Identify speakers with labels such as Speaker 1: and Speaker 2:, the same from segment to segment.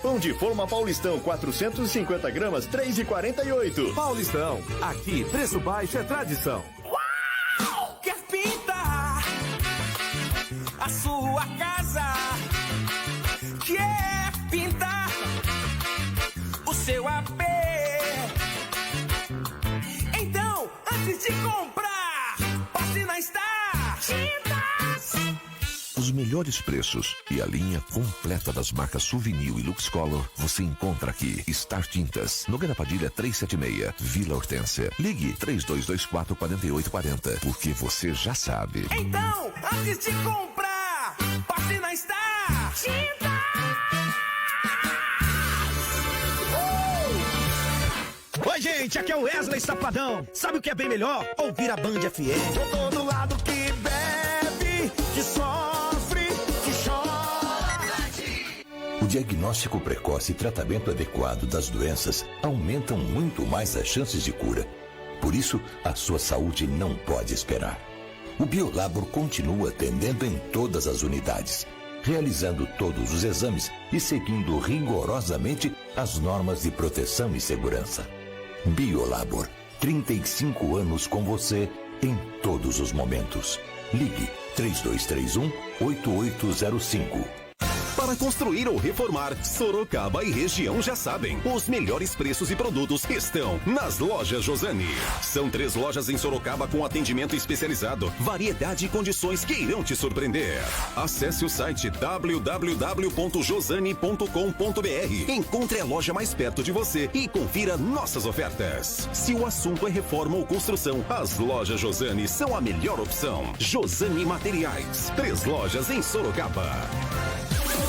Speaker 1: Pão de forma Paulistão, 450 gramas, 3,48.
Speaker 2: Paulistão, aqui preço baixo é tradição.
Speaker 3: Uau! Quer pintar a sua casa? Quer pintar o seu AP? Então, antes de comprar, passe na Star Tintas.
Speaker 4: Os melhores preços e a linha completa das marcas Souvenir e Luxcolor você encontra aqui. Star Tintas, Nogueira Padilha 376, Vila Hortência. Ligue 3224-4840, porque você já sabe.
Speaker 3: Então, antes de comprar, passe na Star Tintas.
Speaker 5: Oi, gente, aqui é o Wesley Safadão. Sabe o que é bem melhor? Ouvir a Band FM.
Speaker 3: Tô todo lado que bebe, que sofre, que chora.
Speaker 6: O diagnóstico precoce e tratamento adequado das doenças aumentam muito mais as chances de cura. Por isso, a sua saúde não pode esperar. O Biolabor continua atendendo em todas as unidades, realizando todos os exames e seguindo rigorosamente as normas de proteção e segurança. Biolabor, 35 anos com você em todos os momentos. Ligue 3231-8805.
Speaker 7: Para construir ou reformar, Sorocaba e região já sabem. Os melhores preços e produtos estão nas lojas Josani. São 3 lojas em Sorocaba com atendimento especializado, variedade e condições que irão te surpreender. Acesse o site www.josani.com.br. Encontre a loja mais perto de você e confira nossas ofertas. Se o assunto é reforma ou construção, as lojas Josani são a melhor opção. Josani Materiais, 3 lojas em Sorocaba.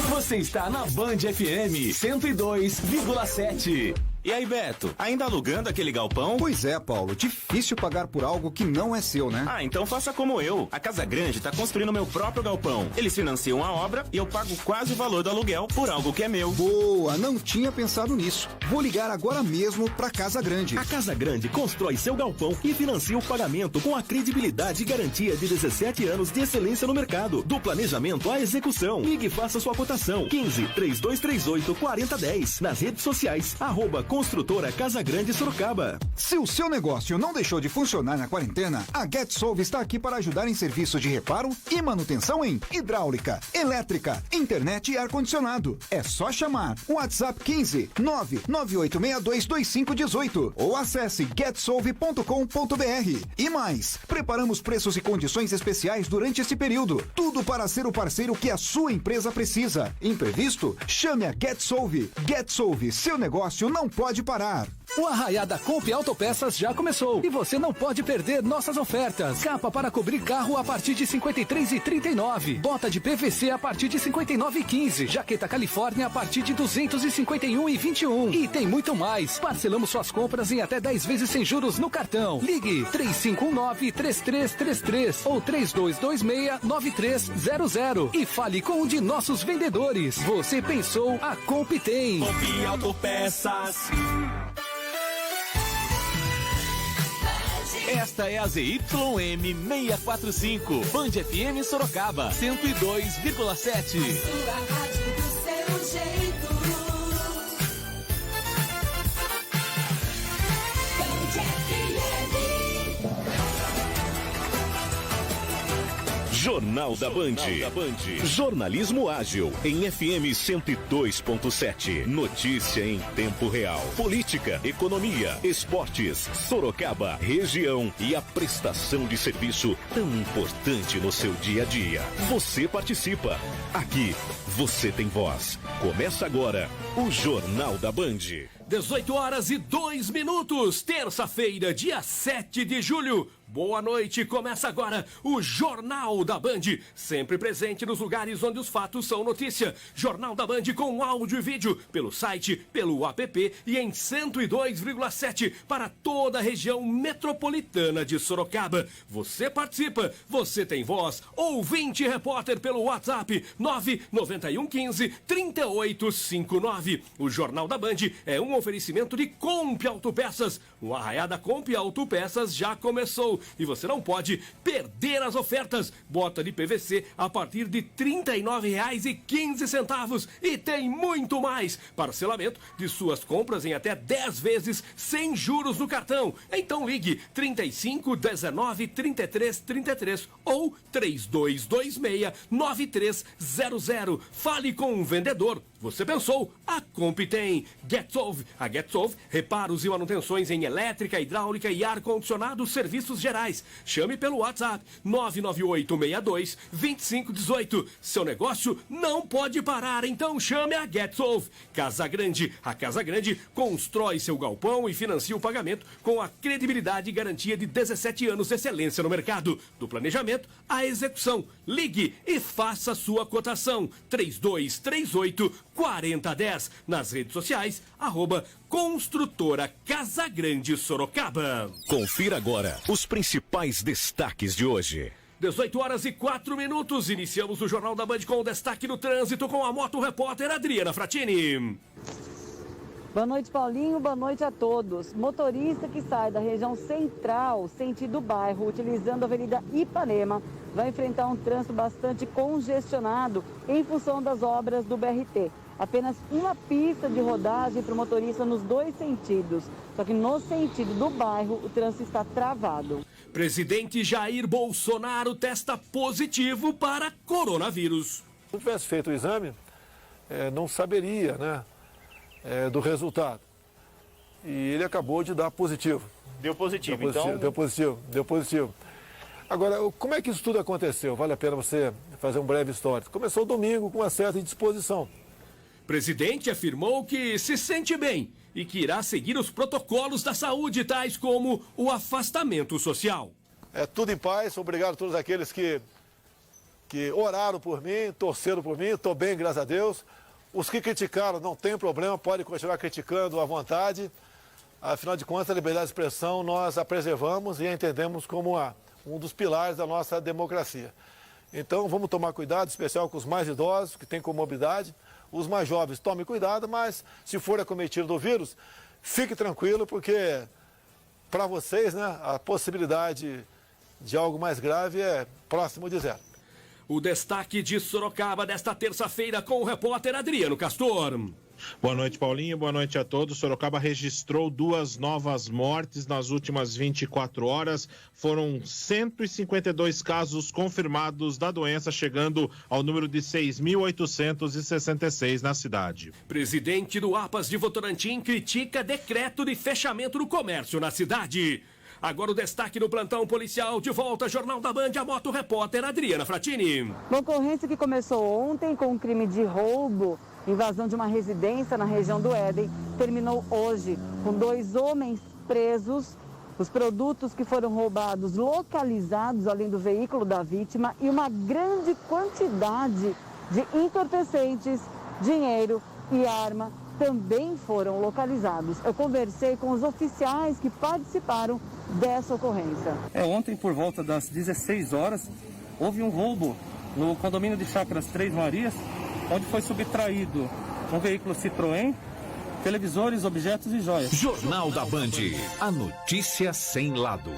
Speaker 8: Você está na Band FM 102,7.
Speaker 9: E aí, Beto, ainda alugando aquele galpão?
Speaker 10: Pois é, Paulo, difícil pagar por algo que não é seu, né?
Speaker 9: Ah, então faça como eu. A Casa Grande tá construindo meu próprio galpão. Eles financiam a obra e eu pago quase o valor do aluguel por algo que é meu.
Speaker 10: Boa, não tinha pensado nisso. Vou ligar agora mesmo pra Casa Grande.
Speaker 2: A Casa Grande constrói seu galpão e financia o pagamento com a credibilidade e garantia de 17 anos de excelência no mercado. Do planejamento à execução. Ligue e faça sua cotação. 15-3238-4010. Nas redes sociais, @Construtora Casa Grande Sorocaba.
Speaker 10: Se o seu negócio não deixou de funcionar na quarentena, a GetSolve está aqui para ajudar em serviços de reparo e manutenção em hidráulica, elétrica, internet e ar-condicionado. É só chamar. WhatsApp 15-998622518 ou acesse getsolve.com.br. E mais, preparamos preços e condições especiais durante esse período. Tudo para ser o parceiro que a sua empresa precisa. Imprevisto? Chame a GetSolve. GetSolve, seu negócio não pode parar.
Speaker 11: O Arraiá da Comp Autopeças já começou e você não pode perder nossas ofertas. Capa para cobrir carro a partir de R$ 53,39. Bota de PVC a partir de R$ 59,15. Jaqueta Califórnia a partir de R$ 251,21. E tem muito mais. Parcelamos suas compras em até 10 vezes sem juros no cartão. Ligue 3519-3333 ou 3226-9300 e fale com um de nossos vendedores. Você pensou, a Comp tem.
Speaker 3: Comp Autopeças.
Speaker 8: Esta é a ZYM 645, Band FM Sorocaba 102,7.
Speaker 3: Sua rádio do seu jeito. Band FM.
Speaker 7: Jornal da Band. Jornalismo ágil em FM 102.7. Notícia em tempo real. Política, economia, esportes, Sorocaba, região e a prestação de serviço tão importante no seu dia a dia. Você participa. Aqui você tem voz. Começa agora o Jornal da Band.
Speaker 12: 18h02, terça-feira, dia 7 de julho. Boa noite, começa agora o Jornal da Band, sempre presente nos lugares onde os fatos são notícia. Jornal da Band com áudio e vídeo, pelo site, pelo app e em 102,7 para toda a região metropolitana de Sorocaba. Você participa, você tem voz, ouvinte e repórter pelo WhatsApp 99115-3859. O Jornal da Band é um oferecimento de Comp Autopeças. O Arraiá da Comp Autopeças já começou. e você não pode perder as ofertas. Bota de PVC a partir de R$ 39,15 e tem muito mais. Parcelamento de suas compras em até 10 vezes sem juros no cartão. Então ligue 35 19 33 33 ou 3226 9300. Fale com um vendedor. Você pensou? A Comp tem. GetSolve. A GetSolve, reparos e manutenções em elétrica, hidráulica e ar-condicionado, serviços gerais. Chame pelo WhatsApp 99862-2518. Seu negócio não pode parar, então chame a GetSolve. Casa Grande. A Casa Grande constrói seu galpão e financia o pagamento com a credibilidade e garantia de 17 anos de excelência no mercado. Do planejamento à execução. Ligue e faça sua cotação. 3238-4010. Nas redes sociais, @Construtora Casa Grande Sorocaba.
Speaker 7: Confira agora os principais destaques de hoje.
Speaker 12: 18h04. Iniciamos o Jornal da Band com o destaque no trânsito com a Moto Repórter Adriana Fratini.
Speaker 13: Boa noite, Paulinho. Boa noite a todos. Motorista que sai da região central, sentido bairro, utilizando a Avenida Ipanema, vai enfrentar um trânsito bastante congestionado em função das obras do BRT. Apenas uma pista de rodagem para o motorista nos dois sentidos. Só que no sentido do bairro, o trânsito está travado.
Speaker 12: Presidente Jair Bolsonaro testa positivo para coronavírus.
Speaker 14: Se não tivesse feito o exame, não saberia, né, do resultado. E ele acabou de dar positivo.
Speaker 15: Deu positivo, então?
Speaker 14: Deu positivo. Agora, como é que isso tudo aconteceu? Vale a pena você fazer um breve histórico. Começou domingo com uma certa indisposição.
Speaker 12: Presidente afirmou que se sente bem e que irá seguir os protocolos da saúde, tais como o afastamento social.
Speaker 14: É tudo em paz, obrigado a todos aqueles que oraram por mim, torceram por mim, estou bem, graças a Deus. Os que criticaram, não tem problema, podem continuar criticando à vontade. Afinal de contas, a liberdade de expressão nós a preservamos e a entendemos como um dos pilares da nossa democracia. Então, vamos tomar cuidado, especial com os mais idosos, que têm comorbidade. Os mais jovens, tomem cuidado, mas se for acometido do vírus, fique tranquilo, porque para vocês, né, a possibilidade de algo mais grave é próximo de zero.
Speaker 12: O destaque de Sorocaba desta terça-feira com o repórter Adriano Castor.
Speaker 16: Boa noite, Paulinho. Boa noite a todos. Sorocaba registrou 2 novas mortes nas últimas 24 horas. Foram 152 casos confirmados da doença, chegando ao número de 6.866 na cidade.
Speaker 12: Presidente do APAS de Votorantim critica decreto de fechamento do comércio na cidade. Agora o destaque no plantão policial. De volta, Jornal da Band, a Moto Repórter Adriana Fratini.
Speaker 13: Uma ocorrência que começou ontem com um crime de roubo, invasão de uma residência na região do Éden, terminou hoje com 2 homens presos, os produtos que foram roubados localizados além do veículo da vítima e uma grande quantidade de entorpecentes, dinheiro e arma também foram localizados. Eu conversei com os oficiais que participaram dessa ocorrência.
Speaker 17: Ontem, por volta das 16 horas, houve um roubo no condomínio de Chácaras Três Marias, onde foi subtraído um veículo Citroën, televisores, objetos e joias.
Speaker 4: Jornal da Band. A notícia sem lado.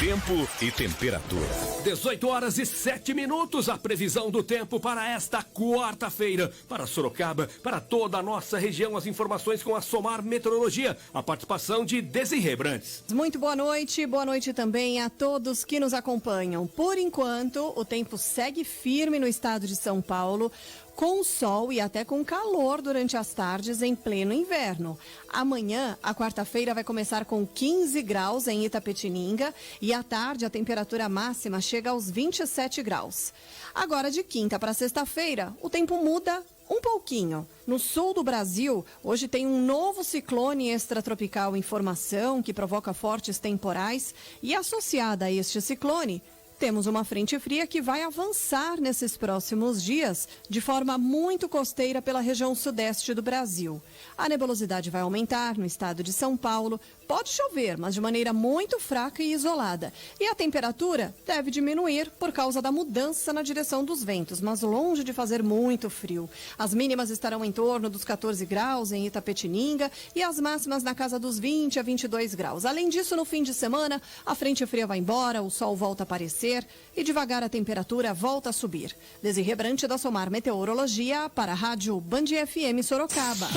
Speaker 7: Tempo e temperatura.
Speaker 12: 18h07. A previsão do tempo para esta quarta-feira. Para Sorocaba, para toda a nossa região, as informações com a Somar Meteorologia. A participação de Desirê Brandes.
Speaker 18: Muito boa noite também a todos que nos acompanham. Por enquanto, o tempo segue firme no estado de São Paulo, com sol e até com calor durante as tardes em pleno inverno. Amanhã, a quarta-feira, vai começar com 15 graus em Itapetininga e à tarde a temperatura máxima chega aos 27 graus. Agora, de quinta para sexta-feira, o tempo muda um pouquinho. No sul do Brasil, hoje tem um novo ciclone extratropical em formação que provoca fortes temporais e associada a este ciclone, temos uma frente fria que vai avançar nesses próximos dias de forma muito costeira pela região sudeste do Brasil. A nebulosidade vai aumentar no estado de São Paulo. Pode chover, mas de maneira muito fraca e isolada. E a temperatura deve diminuir por causa da mudança na direção dos ventos, mas longe de fazer muito frio. As mínimas estarão em torno dos 14 graus em Itapetininga e as máximas na casa dos 20 a 22 graus. Além disso, no fim de semana, a frente fria vai embora, o sol volta a aparecer e devagar a temperatura volta a subir. Desirê Brante da Somar Meteorologia para a Rádio Band FM Sorocaba.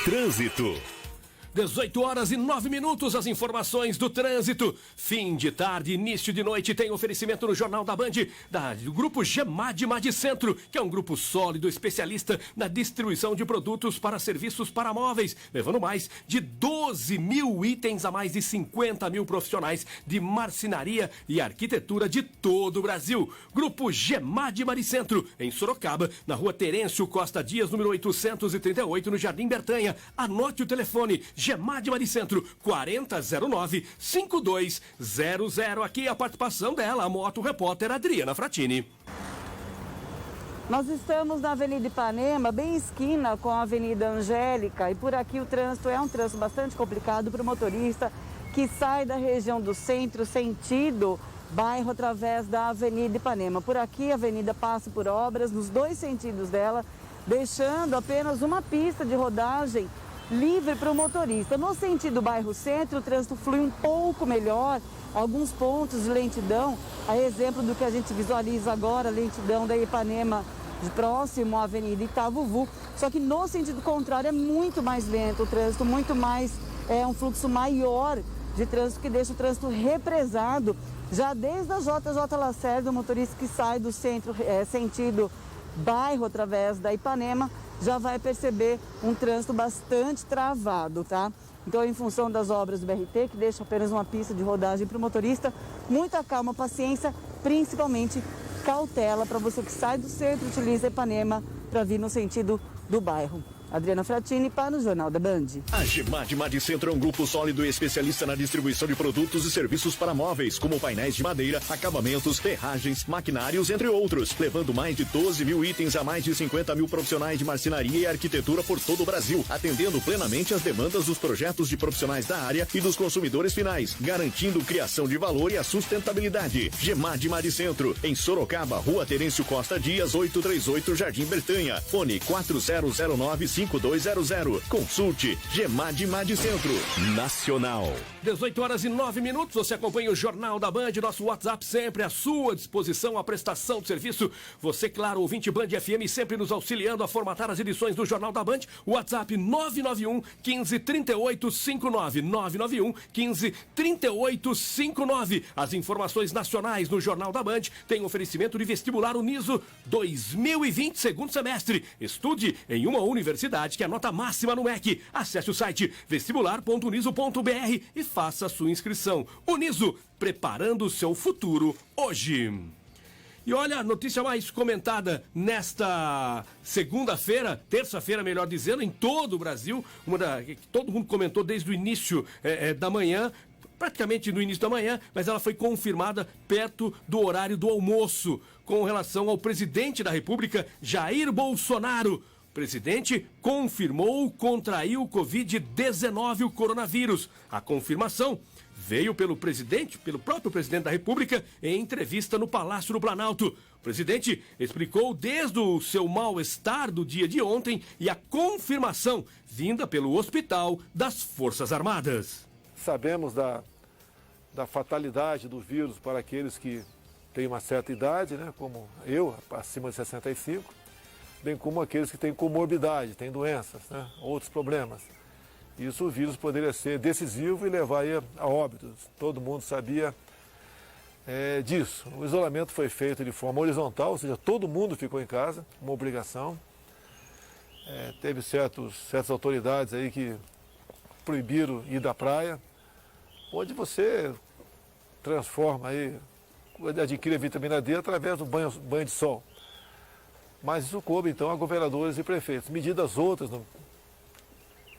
Speaker 7: Trânsito.
Speaker 12: 18 horas e 9 minutos, as informações do trânsito. Fim de tarde, início de noite, tem oferecimento no Jornal da Band, do grupo Gemad Madicentro, que é um grupo sólido, especialista na distribuição de produtos para serviços para móveis, levando mais de 12 mil itens a mais de 50 mil profissionais de marcenaria e arquitetura de todo o Brasil. Grupo Gemad Madicentro, em Sorocaba, na rua Terêncio Costa Dias, número 838, no Jardim Bertanha. Anote o telefone, Gemad Madicentro, 4009-5200. Aqui a participação dela, a moto repórter Adriana Fratini.
Speaker 13: Nós estamos na Avenida Ipanema, bem esquina com a Avenida Angélica, e por aqui o trânsito é um trânsito bastante complicado para o motorista que sai da região do centro, sentido bairro, através da Avenida Ipanema. Por aqui a avenida passa por obras nos dois sentidos dela, deixando apenas uma pista de rodagem livre para o motorista. No sentido bairro centro, o trânsito flui um pouco melhor, alguns pontos de lentidão, a exemplo do que a gente visualiza agora, lentidão da Ipanema de próximo à Avenida Itavuvu. Só que no sentido contrário é muito mais lento o trânsito, muito mais, um fluxo maior de trânsito que deixa o trânsito represado. Já desde a JJ Lacerda, o motorista que sai do centro, sentido bairro através da Ipanema, já vai perceber um trânsito bastante travado, tá? Então, em função das obras do BRT, que deixa apenas uma pista de rodagem para o motorista, muita calma, paciência, principalmente cautela para você que sai do centro e utiliza a Ipanema para vir no sentido do bairro. Adriana Fratini para o Jornal da Band.
Speaker 7: A Gemad Madicentro é um grupo sólido e especialista na distribuição de produtos e serviços para móveis, como painéis de madeira, acabamentos, ferragens, maquinários, entre outros, levando mais de 12 mil itens a mais de 50 mil profissionais de marcenaria e arquitetura por todo o Brasil, atendendo plenamente as demandas dos projetos de profissionais da área e dos consumidores finais, garantindo criação de valor e a sustentabilidade. Gemad Madicentro, em Sorocaba, Rua Terêncio Costa Dias, 838, Jardim Bertanha. Fone 4009-5200. Consulte Gemad Madicentro. Nacional.
Speaker 12: 18 horas e 9 minutos, você acompanha o Jornal da Band, nosso WhatsApp sempre à sua disposição, a prestação de serviço. Você, claro, ouvinte Band FM, sempre nos auxiliando a formatar as edições do Jornal da Band. WhatsApp 991 15 3859. 991 15 3859. As informações nacionais no Jornal da Band têm oferecimento de vestibular Uniso 2020, segundo semestre. Estude em uma universidade que é a nota máxima no MEC. Acesse o site vestibular.uniso.br e faça a sua inscrição. Uniso, preparando o seu futuro hoje. E olha, a notícia mais comentada nesta segunda-feira, terça-feira, melhor dizendo, em todo o Brasil, que todo mundo comentou desde o início da manhã, praticamente no início da manhã, mas ela foi confirmada perto do horário do almoço, com relação ao presidente da República, Jair Bolsonaro. O presidente confirmou contrair o Covid-19, o coronavírus. A confirmação veio pelo próprio presidente da República, em entrevista no Palácio do Planalto. O presidente explicou desde o seu mal-estar do dia de ontem e a confirmação vinda pelo Hospital das Forças Armadas.
Speaker 14: Sabemos da fatalidade do vírus para aqueles que têm uma certa idade, né, como eu, acima de 65, bem como aqueles que têm comorbidade, têm doenças, né, outros problemas. Isso, o vírus poderia ser decisivo e levar a óbitos. Todo mundo sabia disso. O isolamento foi feito de forma horizontal, ou seja, todo mundo ficou em casa, uma obrigação. Teve certas autoridades aí que proibiram ir da praia, onde você transforma aí, adquire a vitamina D através do banho de sol. Mas isso coube, então, a governadores e prefeitos. Medidas outras,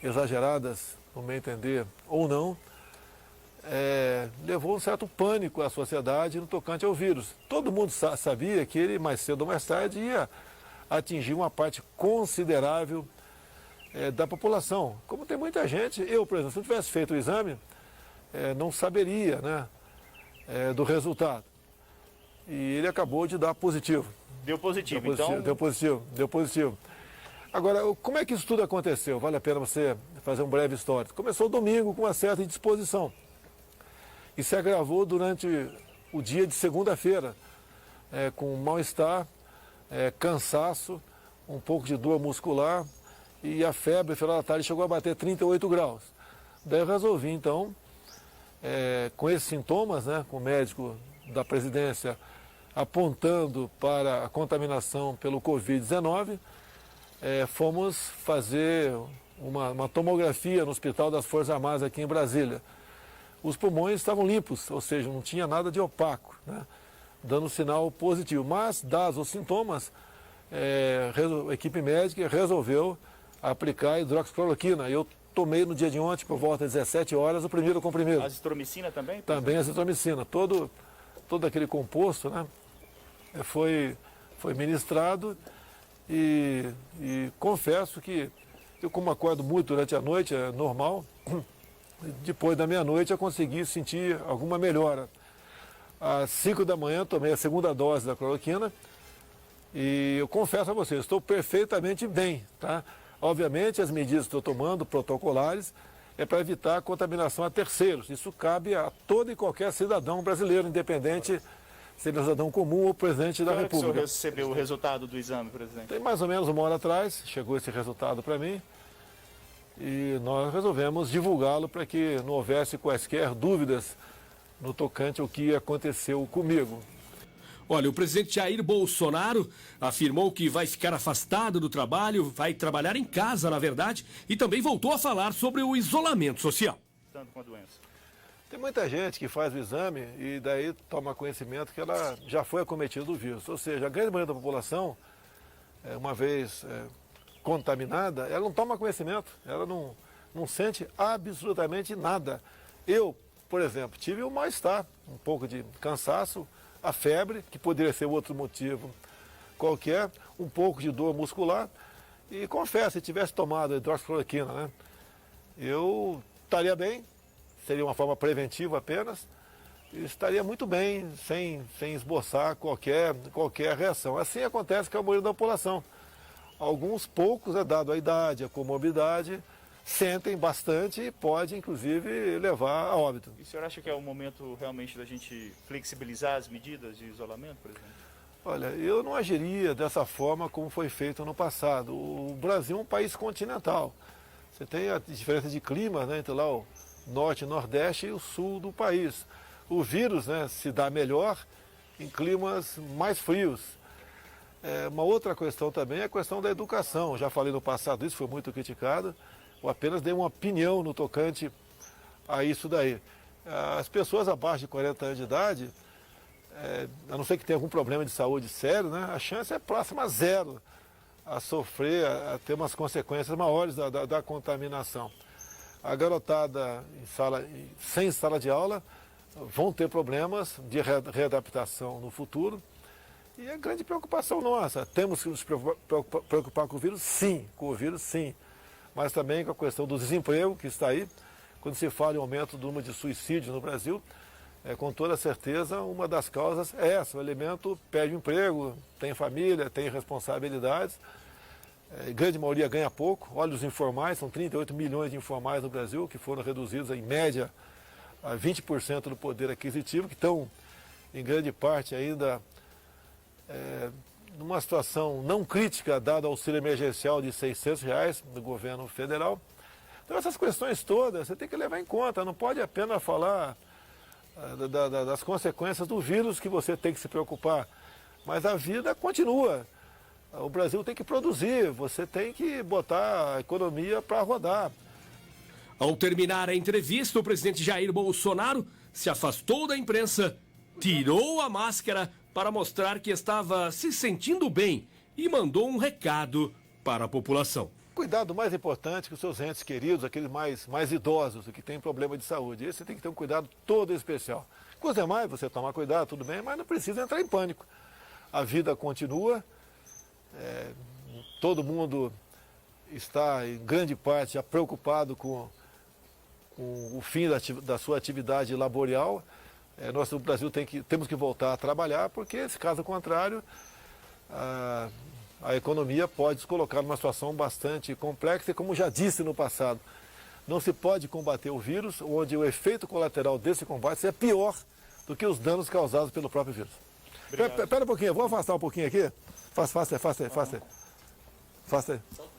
Speaker 14: exageradas, no meu entender, ou não, levou um certo pânico à sociedade no tocante ao vírus. Todo mundo sabia que ele, mais cedo ou mais tarde, ia atingir uma parte considerável da população. Como tem muita gente, eu, por exemplo, se eu tivesse feito o exame, não saberia, né, do resultado. E ele acabou de dar positivo.
Speaker 15: Deu positivo,
Speaker 14: Deu positivo. Agora, como é que isso tudo aconteceu? Vale a pena você fazer um breve histórico. Começou domingo com uma certa indisposição. E se agravou durante o dia de segunda-feira, com mal-estar, cansaço, um pouco de dor muscular e a febre, no final da tarde, chegou a bater 38 graus. Daí eu resolvi, então, com esses sintomas, né, com o médico da presidência apontando para a contaminação pelo Covid-19, fomos fazer uma tomografia no Hospital das Forças Armadas aqui em Brasília. Os pulmões estavam limpos, ou seja, não tinha nada de opaco, né, dando sinal positivo. Mas, dados os sintomas, a equipe médica resolveu aplicar hidroxicloroquina. Eu tomei no dia de ontem, por volta das 17 horas, o primeiro comprimido.
Speaker 15: Azitromicina também?
Speaker 14: Também azitromicina. Todo aquele composto, né, foi ministrado e confesso que eu, como acordo muito durante a noite, é normal, depois da meia-noite eu consegui sentir alguma melhora. Às 5 da manhã tomei a segunda dose da cloroquina e eu confesso a vocês, estou perfeitamente bem, tá? Obviamente as medidas que estou tomando, protocolares, é para evitar a contaminação a terceiros. Isso cabe a todo e qualquer cidadão brasileiro, independente se ele é cidadão comum ou presidente da República.
Speaker 15: O senhor recebeu o resultado do exame, presidente?
Speaker 14: Tem mais ou menos uma hora atrás, chegou esse resultado para mim e nós resolvemos divulgá-lo para que não houvesse quaisquer dúvidas no tocante ao que aconteceu comigo.
Speaker 12: Olha, o presidente Jair Bolsonaro afirmou que vai ficar afastado do trabalho, vai trabalhar em casa, na verdade, e também voltou a falar sobre o isolamento social.
Speaker 15: Tanto com a doença.
Speaker 14: Tem muita gente que faz o exame e daí toma conhecimento que ela já foi acometida do vírus. Ou seja, a grande maioria da população, uma vez contaminada, ela não toma conhecimento, ela não sente absolutamente nada. Eu, por exemplo, tive um mal-estar, um pouco de cansaço, a febre, que poderia ser outro motivo qualquer, um pouco de dor muscular. E confesso, se tivesse tomado a hidroxicloroquina, né, eu estaria bem, seria uma forma preventiva apenas, e estaria muito bem, sem esboçar qualquer reação. Assim acontece com a maioria da população. Alguns poucos, dado a idade, a comorbidade, sentem bastante e pode, inclusive, levar a óbito.
Speaker 15: E o senhor acha que é o momento realmente da gente flexibilizar as medidas de isolamento, por exemplo?
Speaker 14: Olha, eu não agiria dessa forma como foi feito no passado. O Brasil é um país continental. Você tem a diferença de clima, né, entre lá o norte e nordeste e o sul do país. O vírus, né, se dá melhor em climas mais frios. Uma outra questão também é a questão da educação. Já falei no passado, isso foi muito criticado. Eu apenas dei uma opinião no tocante a isso daí. As pessoas abaixo de 40 anos de idade, a não ser que tenha algum problema de saúde sério, né, a chance é próxima a zero a sofrer, a ter umas consequências maiores da contaminação. A garotada sem sala de aula vão ter problemas de readaptação no futuro. E a grande preocupação nossa, temos que nos preocupar com o vírus? Sim, com o vírus sim. Mas também com a questão do desemprego que está aí. Quando se fala em aumento do número de suicídios no Brasil, com toda certeza uma das causas é essa. O elemento perde o emprego, tem família, tem responsabilidades. A grande maioria ganha pouco. Olha os informais, são 38 milhões de informais no Brasil, que foram reduzidos em média a 20% do poder aquisitivo, que estão em grande parte ainda numa situação não crítica, dado o auxílio emergencial de R$600 do governo federal. Então essas questões todas você tem que levar em conta, não pode apenas falar das consequências do vírus que você tem que se preocupar, mas a vida continua. O Brasil tem que produzir, você tem que botar a economia para rodar.
Speaker 12: Ao terminar a entrevista, o presidente Jair Bolsonaro se afastou da imprensa, tirou a máscara para mostrar que estava se sentindo bem e mandou um recado para a população.
Speaker 14: cuidado mais importante que os seus entes queridos, aqueles mais idosos, que têm problema de saúde. Esse tem que ter um cuidado todo especial. Coisa demais, você tomar cuidado, tudo bem, mas não precisa entrar em pânico. A vida continua, todo mundo está, em grande parte, já preocupado com o fim da sua atividade laboral. Nós no Brasil temos que voltar a trabalhar, porque, se caso contrário, a economia pode se colocar numa situação bastante complexa e, como já disse no passado, não se pode combater o vírus, onde o efeito colateral desse combate é pior do que os danos causados pelo próprio vírus. Espera um pouquinho, eu vou afastar um pouquinho aqui. Faça aí.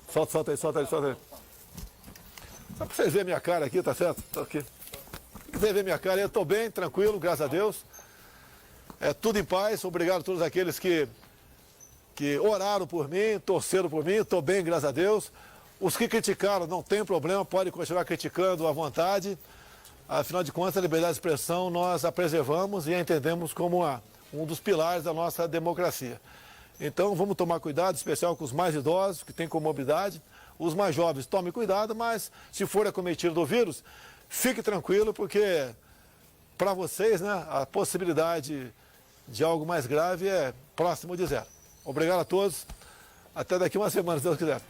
Speaker 14: Solta aí. Só para vocês verem minha cara aqui, tá certo? Tô aqui. Se quiser ver minha cara, eu estou bem, tranquilo, graças a Deus. Tudo em paz, obrigado a todos aqueles que oraram por mim, torceram por mim, estou bem, graças a Deus. Os que criticaram, não tem problema, podem continuar criticando à vontade. Afinal de contas, a liberdade de expressão nós a preservamos e a entendemos como um dos pilares da nossa democracia. Então, vamos tomar cuidado, especial com os mais idosos, que têm comorbidade. Os mais jovens, tomem cuidado, mas se for acometido do vírus, fique tranquilo, porque para vocês, né, a possibilidade de algo mais grave é próximo de zero. Obrigado a todos. Até daqui uma semana, se Deus quiser.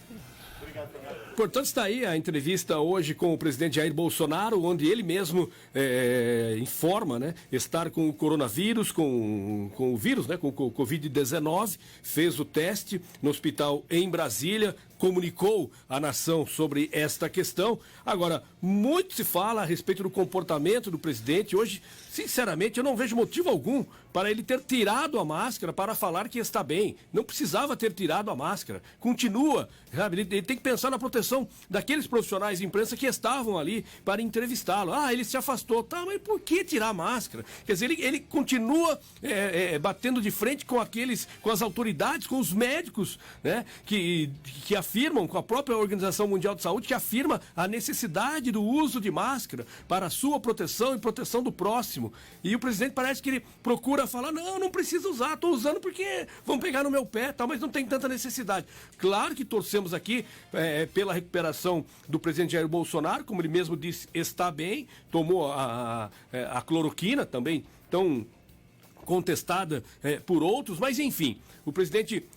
Speaker 12: Portanto, está aí a entrevista hoje com o presidente Jair Bolsonaro, onde ele mesmo informa, né, estar com o coronavírus, com o vírus, né, com o Covid-19, fez o teste no hospital em Brasília, comunicou à nação sobre esta questão. Agora, muito se fala a respeito do comportamento do presidente. Hoje, sinceramente, eu não vejo motivo algum para ele ter tirado a máscara para falar que está bem. Não precisava ter tirado a máscara. Continua, sabe? Ele tem que pensar na proteção daqueles profissionais de imprensa que estavam ali para entrevistá-lo. Ele se afastou. Tá, mas por que tirar a máscara? Quer dizer, ele continua batendo de frente com as autoridades, com os médicos, né, que afirmam, com a própria Organização Mundial de Saúde, que afirma a necessidade do uso de máscara para a sua proteção e proteção do próximo. E o presidente parece que ele procura falar, não precisa usar, estou usando porque vão pegar no meu pé, tal, mas não tem tanta necessidade. Claro que torcemos aqui pela recuperação do presidente Jair Bolsonaro, como ele mesmo disse, está bem, tomou a cloroquina também, tão contestada por outros, mas enfim, o presidente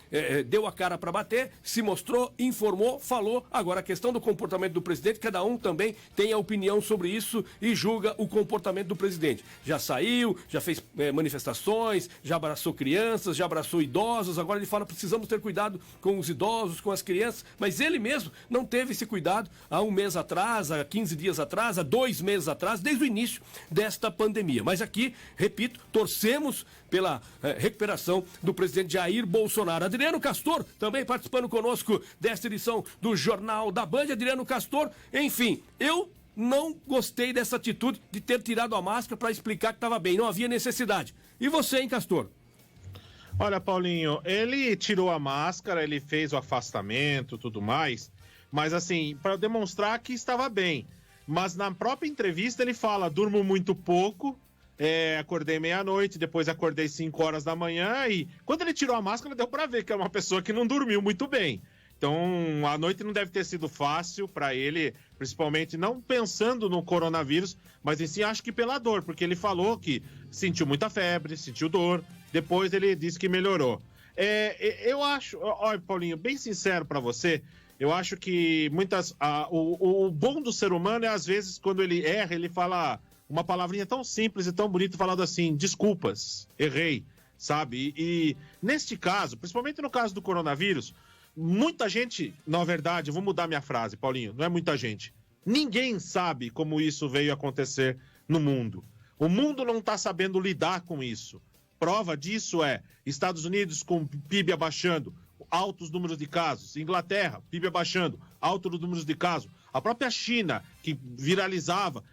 Speaker 12: deu a cara para bater, se mostrou, informou, falou. Agora, a questão do comportamento do presidente, cada um também tem a opinião sobre isso e julga o comportamento do presidente. Já saiu, já fez manifestações, já abraçou crianças, já abraçou idosos. Agora ele fala, precisamos ter cuidado com os idosos, com as crianças, mas ele mesmo não teve esse cuidado há um mês atrás, há 15 dias atrás, há 2 meses atrás, desde o início desta pandemia. Mas aqui, repito, torcemos pela recuperação do presidente Jair Bolsonaro. Adriano Castor também participando conosco desta edição do Jornal da Band. Adriano Castor, enfim, eu não gostei dessa atitude de ter tirado a máscara para explicar que estava bem, não havia necessidade. E você, hein, Castor?
Speaker 16: Olha, Paulinho, ele tirou a máscara, ele fez o afastamento, tudo mais, mas assim, para demonstrar que estava bem. Mas na própria entrevista ele fala, durmo muito pouco, acordei meia-noite, depois acordei 5 horas da manhã e quando ele tirou a máscara deu pra ver que é uma pessoa que não dormiu muito bem. Então a noite não deve ter sido fácil pra ele, principalmente não pensando no coronavírus, mas em si acho que pela dor, porque ele falou que sentiu muita febre, sentiu dor, depois ele disse que melhorou. Eu acho, olha, Paulinho, bem sincero pra você, eu acho que o bom do ser humano é às vezes quando ele erra, ele fala uma palavrinha tão simples e tão bonita, falando assim, desculpas, errei, sabe? E neste caso, principalmente no caso do coronavírus, muita gente, na verdade, vou mudar minha frase, Paulinho, não é muita gente, ninguém sabe como isso veio acontecer no mundo. O mundo não está sabendo lidar com isso. Prova disso é Estados Unidos com PIB abaixando, altos números de casos. Inglaterra, PIB abaixando, altos números de casos. A própria China, que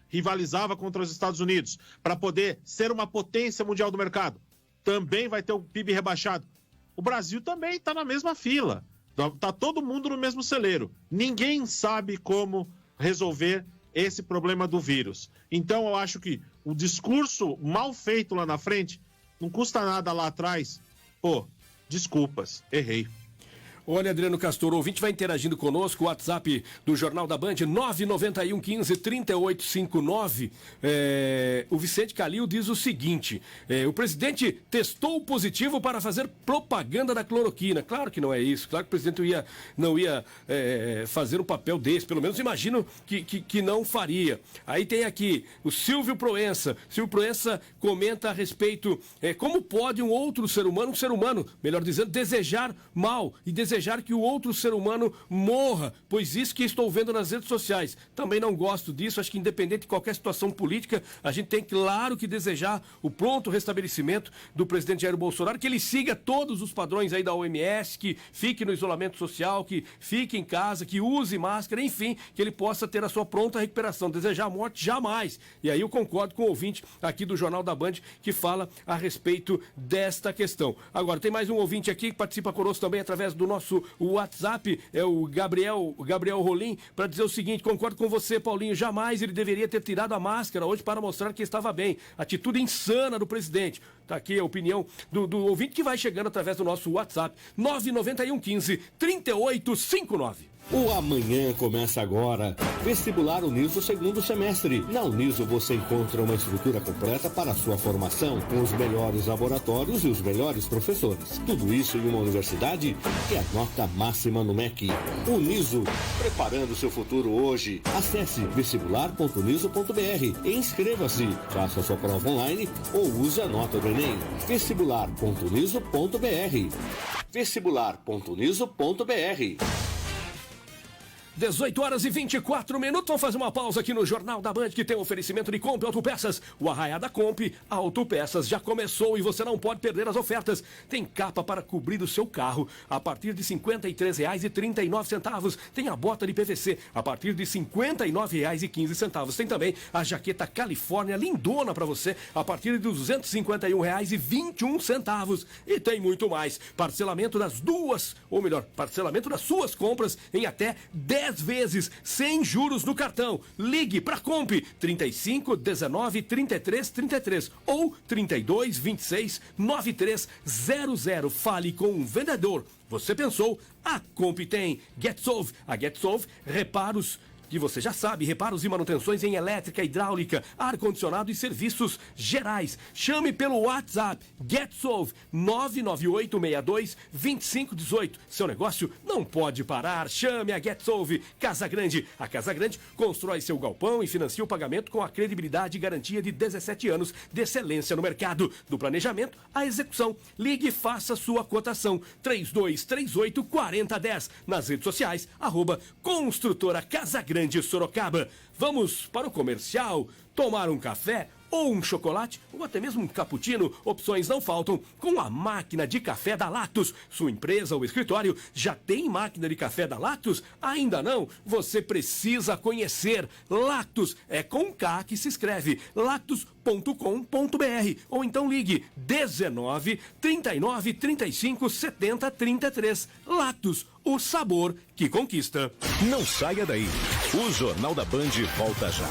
Speaker 16: rivalizava contra os Estados Unidos, para poder ser uma potência mundial do mercado, também vai ter o PIB rebaixado. O Brasil também está na mesma fila. Está todo mundo no mesmo celeiro. Ninguém sabe como resolver esse problema do vírus. Então, eu acho que o discurso mal feito lá na frente não custa nada lá atrás. Desculpas, errei.
Speaker 12: Olha, Adriano Castor, o ouvinte vai interagindo conosco, o WhatsApp do Jornal da Band, 991 15 3859. O Vicente Calil diz o seguinte, o presidente testou positivo para fazer propaganda da cloroquina. Claro que não é isso, claro que o presidente não ia fazer um papel desse, pelo menos imagino que não faria. Aí tem aqui o Silvio Proença. Silvio Proença comenta a respeito, como pode um outro ser humano, melhor dizendo, desejar mal e desejar que o outro ser humano morra, pois isso que estou vendo nas redes sociais. Também não gosto disso, acho que independente de qualquer situação política, a gente tem, claro, que desejar o pronto restabelecimento do presidente Jair Bolsonaro, que ele siga todos os padrões aí da OMS, que fique no isolamento social, que fique em casa, que use máscara, enfim, que ele possa ter a sua pronta recuperação. Desejar a morte, jamais. E aí eu concordo com o ouvinte aqui do Jornal da Band, que fala a respeito desta questão. Agora, tem mais um ouvinte aqui que participa conosco também através do nosso WhatsApp, é o Gabriel Rolim, para dizer o seguinte: concordo com você, Paulinho, jamais ele deveria ter tirado a máscara hoje para mostrar que estava bem. Atitude insana do presidente. Tá aqui a opinião do ouvinte que vai chegando através do nosso WhatsApp, 991 15 3859.
Speaker 19: O amanhã começa agora. Vestibular Uniso segundo semestre. Na Uniso você encontra uma estrutura completa para a sua formação, com os melhores laboratórios e os melhores professores. Tudo isso em uma universidade que é a nota máxima no MEC. Uniso, preparando seu futuro hoje. Acesse vestibular.uniso.br e inscreva-se. Faça sua prova online ou use a nota do Enem. Vestibular.uniso.br. Vestibular.uniso.br.
Speaker 12: 18 horas e 24 minutos. Vamos fazer uma pausa aqui no Jornal da Band, que tem um oferecimento de Comp Autopeças. O Arraiá da Comp Autopeças já começou e você não pode perder as ofertas. Tem capa para cobrir o seu carro a partir de R$ 53,39. Tem a bota de PVC a partir de R$ 59,15. Tem também a jaqueta Califórnia lindona para você a partir de R$ 251,21. E tem muito mais. Parcelamento das suas compras em até 10 vezes, sem juros no cartão. Ligue para Comp 35 19 33 33 ou 32 26 93 00. Fale com um vendedor. Você pensou? A Comp tem. GetSolve. A GetSolve reparos que você já sabe, reparos e manutenções em elétrica, hidráulica, ar-condicionado e serviços gerais. Chame pelo WhatsApp GetSolve 998622518. Seu negócio não pode parar. Chame a GetSolve. Casa Grande. A Casa Grande constrói seu galpão e financia o pagamento com a credibilidade e garantia de 17 anos de excelência no mercado. Do planejamento à execução. Ligue e faça sua cotação. 3238-4010. Nas redes sociais, @Construtora Casa Grande Sorocaba. Vamos para o comercial, tomar um café ou um chocolate, ou até mesmo um cappuccino. Opções não faltam com a máquina de café da Lactus. Sua empresa ou escritório já tem máquina de café da Lactus? Ainda não? Você precisa conhecer. Lactus é com K que se escreve, lactus.com.br, ou então ligue 19 39 35 70 33. Lactus, o sabor que conquista.
Speaker 7: Não saia daí. O Jornal da Band volta já.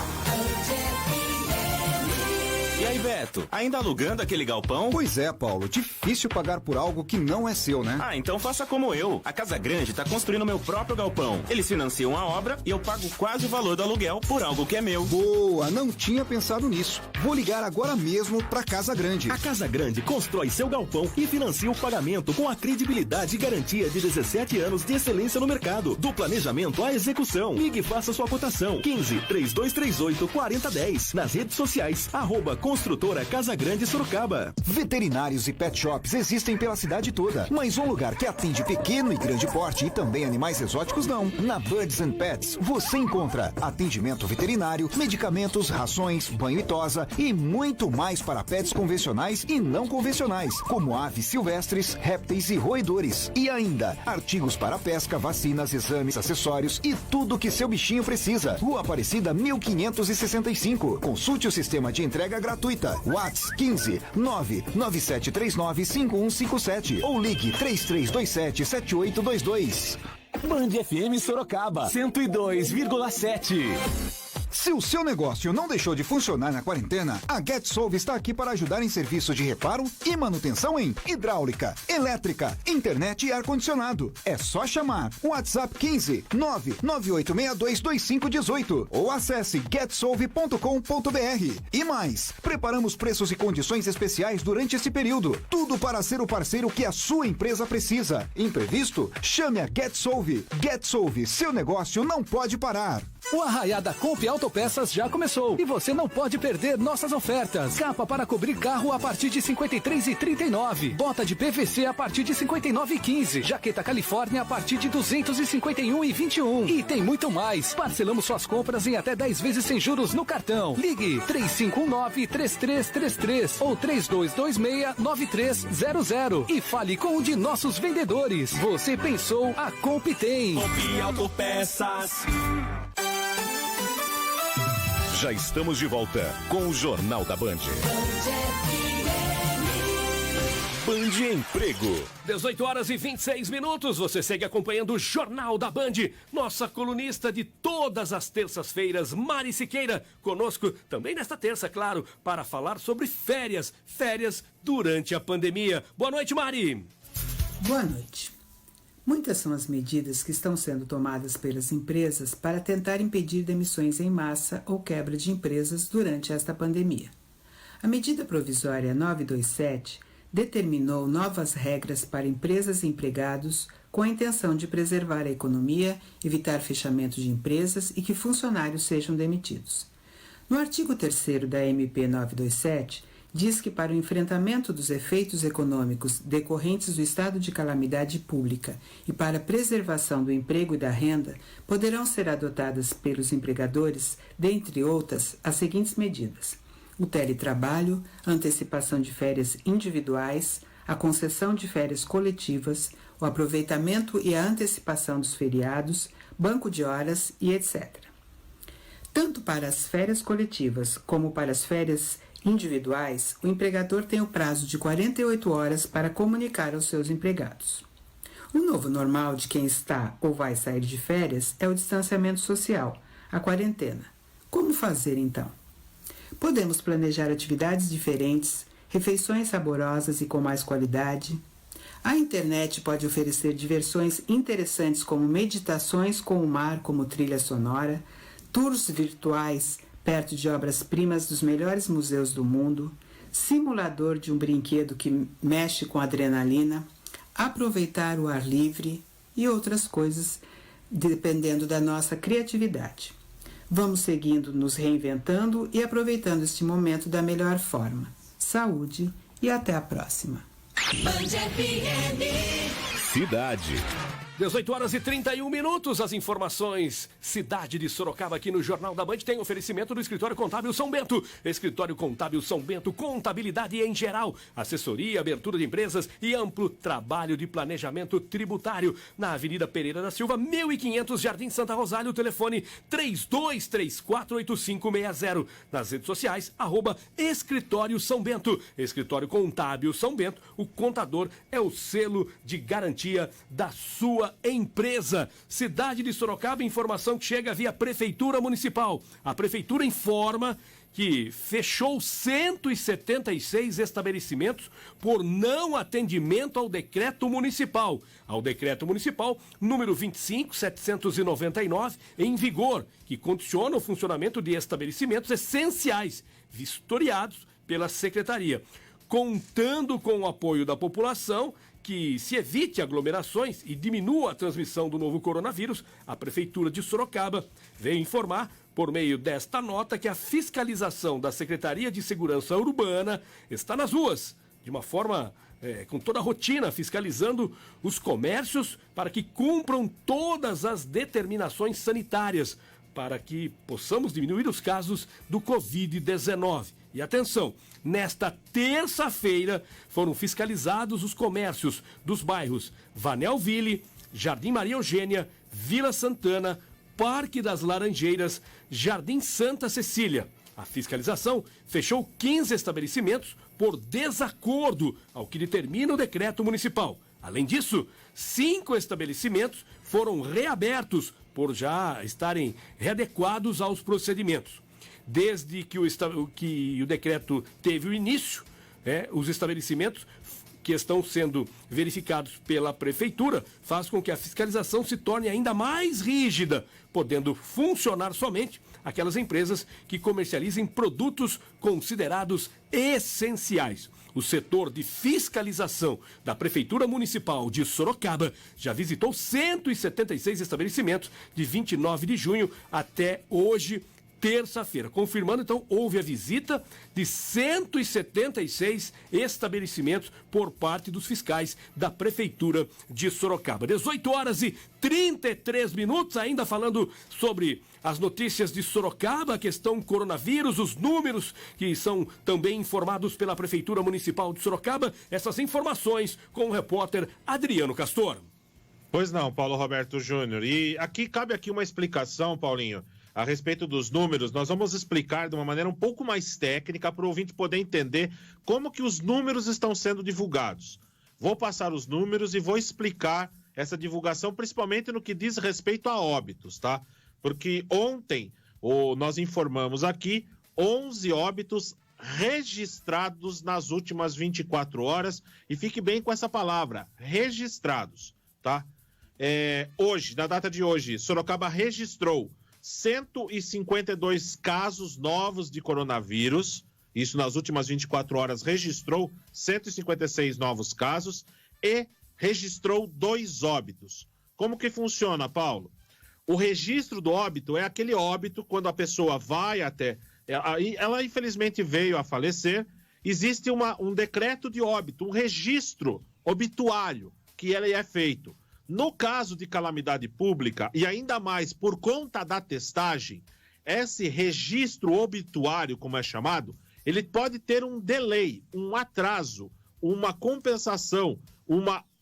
Speaker 9: E aí, Beto, ainda alugando aquele galpão?
Speaker 10: Pois é, Paulo, difícil pagar por algo que não é seu, né?
Speaker 9: Ah, então faça como eu. A Casa Grande tá construindo meu próprio galpão. Eles financiam a obra e eu pago quase o valor do aluguel por algo que é meu.
Speaker 10: Boa, não tinha pensado nisso. Vou ligar agora mesmo pra Casa Grande.
Speaker 2: A Casa Grande constrói seu galpão e financia o pagamento com a credibilidade e garantia de 17 anos de excelência no mercado. Do planejamento à execução. Ligue e faça sua cotação. 15-3238-4010. Nas redes sociais, @Construtora Casa Grande Sorocaba.
Speaker 10: Veterinários e pet shops existem pela cidade toda, mas um lugar que atende pequeno e grande porte e também animais exóticos não. Na Birds and Pets você encontra atendimento veterinário, medicamentos, rações, banho e tosa e muito mais para pets convencionais e não convencionais, como aves silvestres, répteis e roedores. E ainda, artigos para pesca, vacinas, exames, acessórios e tudo que seu bichinho precisa. Rua Aparecida 1565. Consulte o sistema de entrega gratuita. WhatsApp 15 99739 5157 ou ligue 3327 7822.
Speaker 8: Band FM Sorocaba 102,7.
Speaker 10: Se o seu negócio não deixou de funcionar na quarentena, a GetSolve está aqui para ajudar em serviços de reparo e manutenção em hidráulica, elétrica, internet e ar-condicionado. É só chamar o WhatsApp 15 998622518 ou acesse getsolve.com.br. E mais, preparamos preços e condições especiais durante esse período. Tudo para ser o parceiro que a sua empresa precisa. Imprevisto? Chame a GetSolve. GetSolve, seu negócio não pode parar.
Speaker 11: O Arraiá da Comp Autopeças já começou e você não pode perder nossas ofertas. Capa para cobrir carro a partir de R$ 53,39. Bota de PVC a partir de R$ 59,15. Jaqueta Califórnia a partir de R$ 251,21. E tem muito mais. Parcelamos suas compras em até 10 vezes sem juros no cartão. Ligue 3519-3333 ou 3226-9300 e fale com um de nossos vendedores. Você pensou, a Comp tem.
Speaker 3: Comp Autopeças.
Speaker 7: Já estamos de volta com o Jornal da Band. Band Emprego.
Speaker 12: 18h26. Você segue acompanhando o Jornal da Band. Nossa colunista de todas as terças-feiras, Mari Siqueira, conosco também nesta terça, claro, para falar sobre férias durante a pandemia. Boa noite, Mari.
Speaker 20: Boa noite. Muitas são as medidas que estão sendo tomadas pelas empresas para tentar impedir demissões em massa ou quebra de empresas durante esta pandemia. A medida provisória 927 determinou novas regras para empresas e empregados com a intenção de preservar a economia, evitar fechamento de empresas e que funcionários sejam demitidos. No artigo 3º da MP 927, diz que para o enfrentamento dos efeitos econômicos decorrentes do estado de calamidade pública e para a preservação do emprego e da renda, poderão ser adotadas pelos empregadores, dentre outras, as seguintes medidas: o teletrabalho, a antecipação de férias individuais, a concessão de férias coletivas, o aproveitamento e a antecipação dos feriados, banco de horas e etc. Tanto para as férias coletivas como para as férias individuais, o empregador tem o prazo de 48 horas para comunicar aos seus empregados. O novo normal de quem está ou vai sair de férias é o distanciamento social, a quarentena. Como fazer então? Podemos planejar atividades diferentes, refeições saborosas e com mais qualidade. A internet pode oferecer diversões interessantes como meditações com o mar como trilha sonora, tours virtuais perto de obras-primas dos melhores museus do mundo, simulador de um brinquedo que mexe com adrenalina, aproveitar o ar livre e outras coisas, dependendo da nossa criatividade. Vamos seguindo, nos reinventando e aproveitando este momento da melhor forma. Saúde e até a próxima.
Speaker 7: Cidade.
Speaker 12: 18h31. As informações. Cidade de Sorocaba aqui no Jornal da Band tem oferecimento do Escritório Contábil São Bento. Escritório Contábil São Bento, contabilidade em geral, assessoria, abertura de empresas e amplo trabalho de planejamento tributário. Na Avenida Pereira da Silva, 1500, Jardim Santa Rosália, o telefone 32348560. Nas redes sociais, @Escritório São Bento. Escritório Contábil São Bento, o contador é o selo de garantia da sua empresa. Cidade de Sorocaba, informação que chega via Prefeitura Municipal. A Prefeitura informa que fechou 176 estabelecimentos por não atendimento ao decreto municipal. Ao decreto municipal número 25.799, em vigor, que condiciona o funcionamento de estabelecimentos essenciais, vistoriados pela Secretaria. Contando com o apoio da população, que se evite aglomerações e diminua a transmissão do novo coronavírus, a Prefeitura de Sorocaba vem informar, por meio desta nota, que a fiscalização da Secretaria de Segurança Urbana está nas ruas, de uma forma com toda a rotina, fiscalizando os comércios para que cumpram todas as determinações sanitárias, para que possamos diminuir os casos do Covid-19. E atenção, nesta terça-feira foram fiscalizados os comércios dos bairros Vanelville, Jardim Maria Eugênia, Vila Santana, Parque das Laranjeiras, Jardim Santa Cecília. A fiscalização fechou 15 estabelecimentos por desacordo ao que determina o decreto municipal. Além disso, 5 estabelecimentos foram reabertos por já estarem readequados aos procedimentos. Desde que o decreto teve o início, os estabelecimentos que estão sendo verificados pela Prefeitura faz com que a fiscalização se torne ainda mais rígida, podendo funcionar somente aquelas empresas que comercializem produtos considerados essenciais. O setor de fiscalização da Prefeitura Municipal de Sorocaba já visitou 176 estabelecimentos de 29 de junho até hoje, terça-feira. Confirmando, então, houve a visita de 176 estabelecimentos por parte dos fiscais da Prefeitura de Sorocaba. 18h33, ainda falando sobre as notícias de Sorocaba, a questão coronavírus, os números que são também informados pela Prefeitura Municipal de Sorocaba. Essas informações com o repórter Adriano Castor.
Speaker 16: Pois não, Paulo Roberto Júnior. E cabe uma explicação, Paulinho, a respeito dos números. Nós vamos explicar de uma maneira um pouco mais técnica para o ouvinte poder entender como que os números estão sendo divulgados. Vou passar os números e vou explicar essa divulgação, principalmente no que diz respeito a óbitos, tá? Porque ontem nós informamos aqui 11 óbitos registrados nas últimas 24 horas, e fique bem com essa palavra, registrados, tá? Hoje, na data de hoje, Sorocaba registrou 152 casos novos de coronavírus. Isso nas últimas 24 horas registrou 156 novos casos e registrou 2 óbitos. Como que funciona, Paulo? O registro do óbito é aquele óbito quando a pessoa vai até... Ela infelizmente veio a falecer, existe um decreto de óbito, um registro obituário que ele é feito. No caso de calamidade pública, e ainda mais por conta da testagem, esse registro obituário, como é chamado, ele pode ter um delay, um atraso, uma compensação,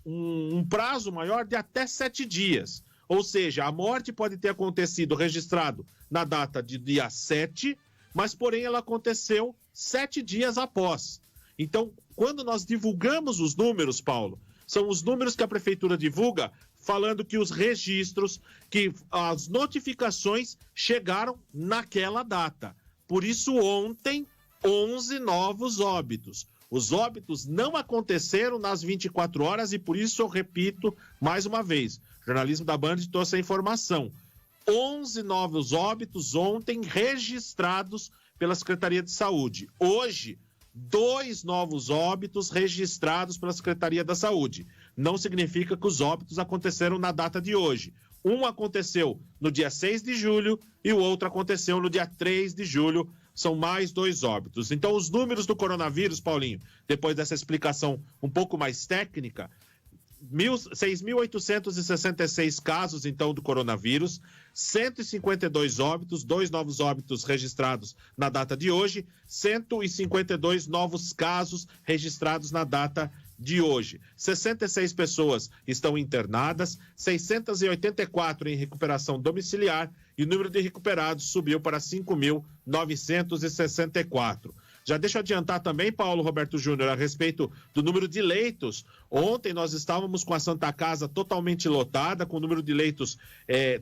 Speaker 16: um prazo maior de até 7 dias. Ou seja, a morte pode ter acontecido registrado na data de dia 7, mas porém ela aconteceu 7 dias após. Então, quando nós divulgamos os números, Paulo, são os números que a Prefeitura divulga, falando que os registros, que as notificações chegaram naquela data. Por isso, ontem, 11 novos óbitos. Os óbitos não aconteceram nas 24 horas e por isso eu repito mais uma vez. O jornalismo da Band trouxe a informação. 11 novos óbitos ontem registrados pela Secretaria de Saúde. Hoje, 2 novos óbitos registrados pela Secretaria da Saúde. Não significa que os óbitos aconteceram na data de hoje. Um aconteceu no dia 6 de julho e o outro aconteceu no dia 3 de julho. São mais 2 óbitos. Então, os números do coronavírus, Paulinho, depois dessa explicação um pouco mais técnica, 6.866 casos, então, do coronavírus, 152 óbitos, 2 novos óbitos registrados na data de hoje, 152 novos casos registrados na data de hoje. 66 pessoas estão internadas, 684 em recuperação domiciliar e o número de recuperados subiu para 5.964. Já deixa eu adiantar também, Paulo Roberto Júnior, a respeito do número de leitos. Ontem nós estávamos com a Santa Casa totalmente lotada, com o número de leitos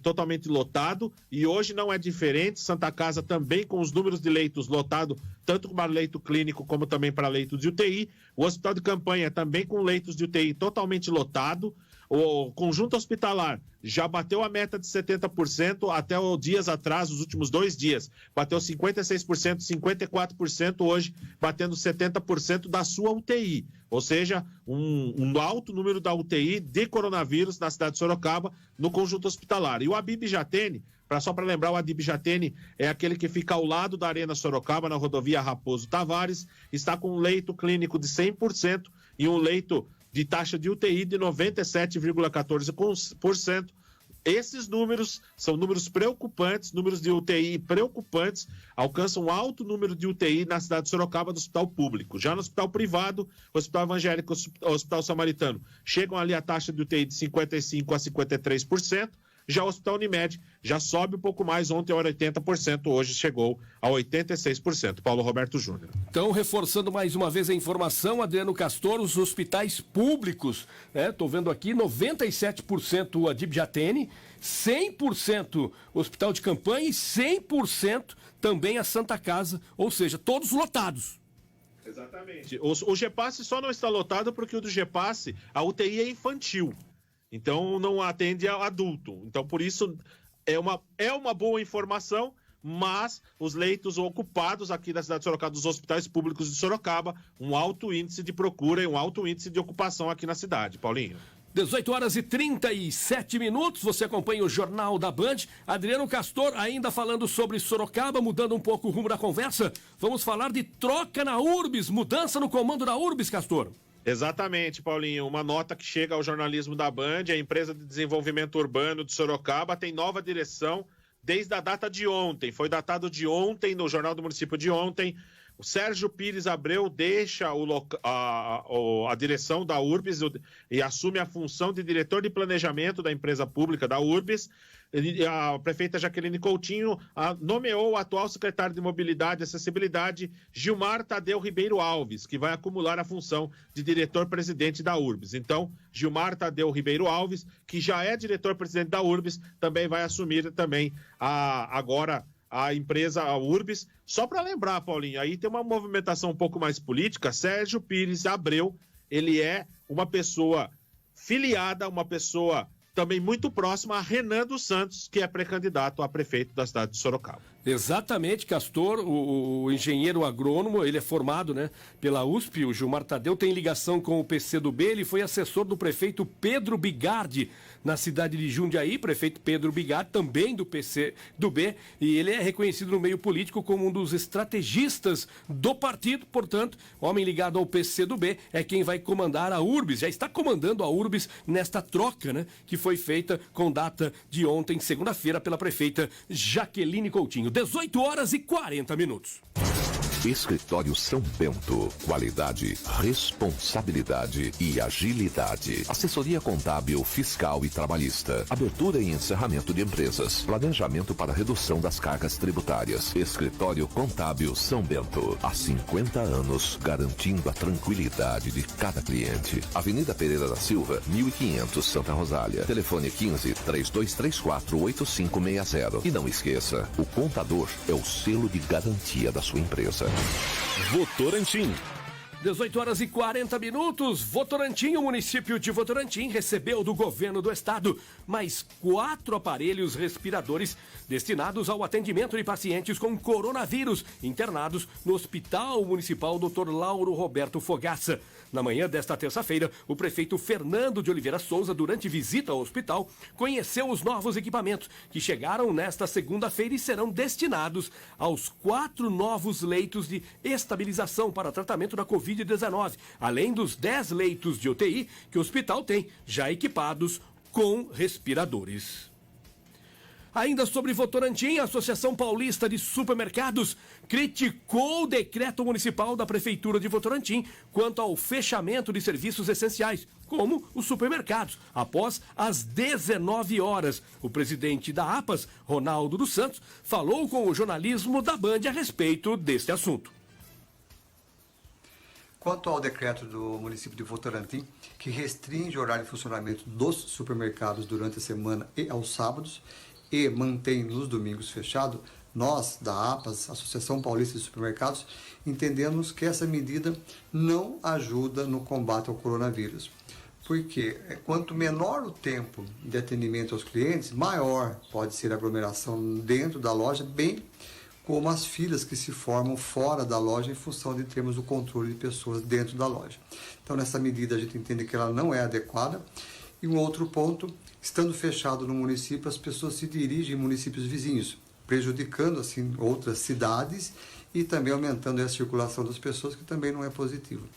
Speaker 16: totalmente lotado, e hoje não é diferente. Santa Casa também com os números de leitos lotados, tanto para leito clínico como também para leitos de UTI. O Hospital de Campanha também com leitos de UTI totalmente lotado. O conjunto hospitalar já bateu a meta de 70% até dias atrás, os últimos 2 dias. Bateu 56%, 54% hoje, batendo 70% da sua UTI. Ou seja, um alto número da UTI de coronavírus na cidade de Sorocaba, no conjunto hospitalar. E o Abib Jatene, só para lembrar, o Abib Jatene é aquele que fica ao lado da Arena Sorocaba, na rodovia Raposo Tavares, está com um leito clínico de 100% e um leito de taxa de UTI de 97,14%. Esses números são números preocupantes, números de UTI preocupantes, alcançam um alto número de UTI na cidade de Sorocaba do hospital público. Já no hospital privado, Hospital Evangélico, Hospital Samaritano, chegam ali a taxa de UTI de 55% a 53%. Já o Hospital Unimed já sobe um pouco mais, ontem era 80%, hoje chegou a 86%. Paulo Roberto Júnior.
Speaker 12: Então, reforçando mais uma vez a informação, Adriano Castor, os hospitais públicos, estou vendo aqui, 97% a DIB Jatene, 100% Hospital de Campanha e 100% também a Santa Casa, ou seja, todos lotados.
Speaker 16: Exatamente. O GEPASSE só não está lotado porque o do GEPASSE, a UTI é infantil. Então, não atende a adulto. Então, por isso, é uma boa informação, mas os leitos ocupados aqui na cidade de Sorocaba, dos hospitais públicos de Sorocaba, um alto índice de procura e um alto índice de ocupação aqui na cidade. Paulinho.
Speaker 12: 18 horas e 37 minutos, você acompanha o Jornal da Band. Adriano Castor ainda falando sobre Sorocaba, mudando um pouco o rumo da conversa. Vamos falar de troca na Urbis, mudança no comando da Urbis, Castor.
Speaker 16: Exatamente, Paulinho. Uma nota que chega ao jornalismo da Band, a empresa de desenvolvimento urbano de Sorocaba tem nova direção desde a data de ontem. Foi datado de ontem, no Jornal do Município de ontem. O Sérgio Pires Abreu deixa a direção da Urbis e assume a função de diretor de planejamento da empresa pública da Urbis. A prefeita Jaqueline Coutinho nomeou o atual secretário de Mobilidade e Acessibilidade, Gilmar Tadeu Ribeiro Alves, que vai acumular a função de diretor-presidente da Urbis. Então, Gilmar Tadeu Ribeiro Alves, que já é diretor-presidente da Urbis, também vai assumir também agora a empresa, a Urbis. Só para lembrar, Paulinho, aí tem uma movimentação um pouco mais política. Sérgio Pires Abreu, ele é uma pessoa filiada, uma pessoa também muito próxima a Renan dos Santos, que é pré-candidato a prefeito da cidade de Sorocaba.
Speaker 12: Exatamente, Castor, o engenheiro agrônomo, ele é formado, pela USP, o Gilmar Tadeu tem ligação com o PCdoB, ele foi assessor do prefeito Pedro Bigardi, na cidade de Jundiaí, prefeito Pedro Bigardi, também do PCdoB, e ele é reconhecido no meio político como um dos estrategistas do partido, portanto, homem ligado ao PCdoB é quem vai comandar a Urbis, já está comandando a Urbis nesta troca, que foi feita com data de ontem, segunda-feira, pela prefeita Jaqueline Coutinho. 18 horas e 40 minutos.
Speaker 4: Escritório São Bento. Qualidade, responsabilidade e agilidade. Assessoria contábil, fiscal e trabalhista. Abertura e encerramento de empresas. Planejamento para redução das cargas tributárias. Escritório Contábil São Bento. Há 50 anos, garantindo a tranquilidade de cada cliente. Avenida Pereira da Silva, 1500, Santa Rosália. Telefone 15-3234-8560. E não esqueça, o contador é o selo de garantia da sua empresa.
Speaker 7: Votorantim.
Speaker 12: 18 horas e 40 minutos. Votorantim, o município de Votorantim recebeu do governo do estado mais 4 aparelhos respiradores destinados ao atendimento de pacientes com coronavírus internados no Hospital Municipal Dr. Lauro Roberto Fogaça. Na manhã desta terça-feira, o prefeito Fernando de Oliveira Souza, durante visita ao hospital, conheceu os novos equipamentos que chegaram nesta segunda-feira e serão destinados aos 4 novos leitos de estabilização para tratamento da Covid-19, além dos 10 leitos de UTI que o hospital tem, já equipados com respiradores. Ainda sobre Votorantim, a Associação Paulista de Supermercados criticou o decreto municipal da Prefeitura de Votorantim quanto ao fechamento de serviços essenciais, como os supermercados, após as 19 horas. O presidente da APAS, Ronaldo dos Santos, falou com o jornalismo da Band a respeito deste assunto.
Speaker 21: Quanto ao decreto do município de Votorantim, que restringe o horário de funcionamento dos supermercados durante a semana e aos sábados, e mantém nos domingos fechado, nós, da APAS, Associação Paulista de Supermercados, entendemos que essa medida não ajuda no combate ao coronavírus. Porque quanto menor o tempo de atendimento aos clientes, maior pode ser a aglomeração dentro da loja, bem como as filas que se formam fora da loja em função de termos o controle de pessoas dentro da loja. Então, nessa medida, a gente entende que ela não é adequada. E um outro ponto, estando fechado no município, as pessoas se dirigem em municípios vizinhos, prejudicando assim outras cidades e também aumentando a circulação das pessoas, que também não é positivo.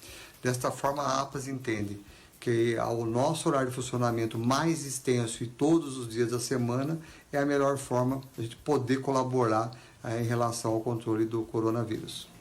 Speaker 21: Desta forma, a APAS entende que o nosso horário de funcionamento mais extenso e todos os dias da semana é a melhor forma de a gente poder colaborar em relação ao controle do coronavírus.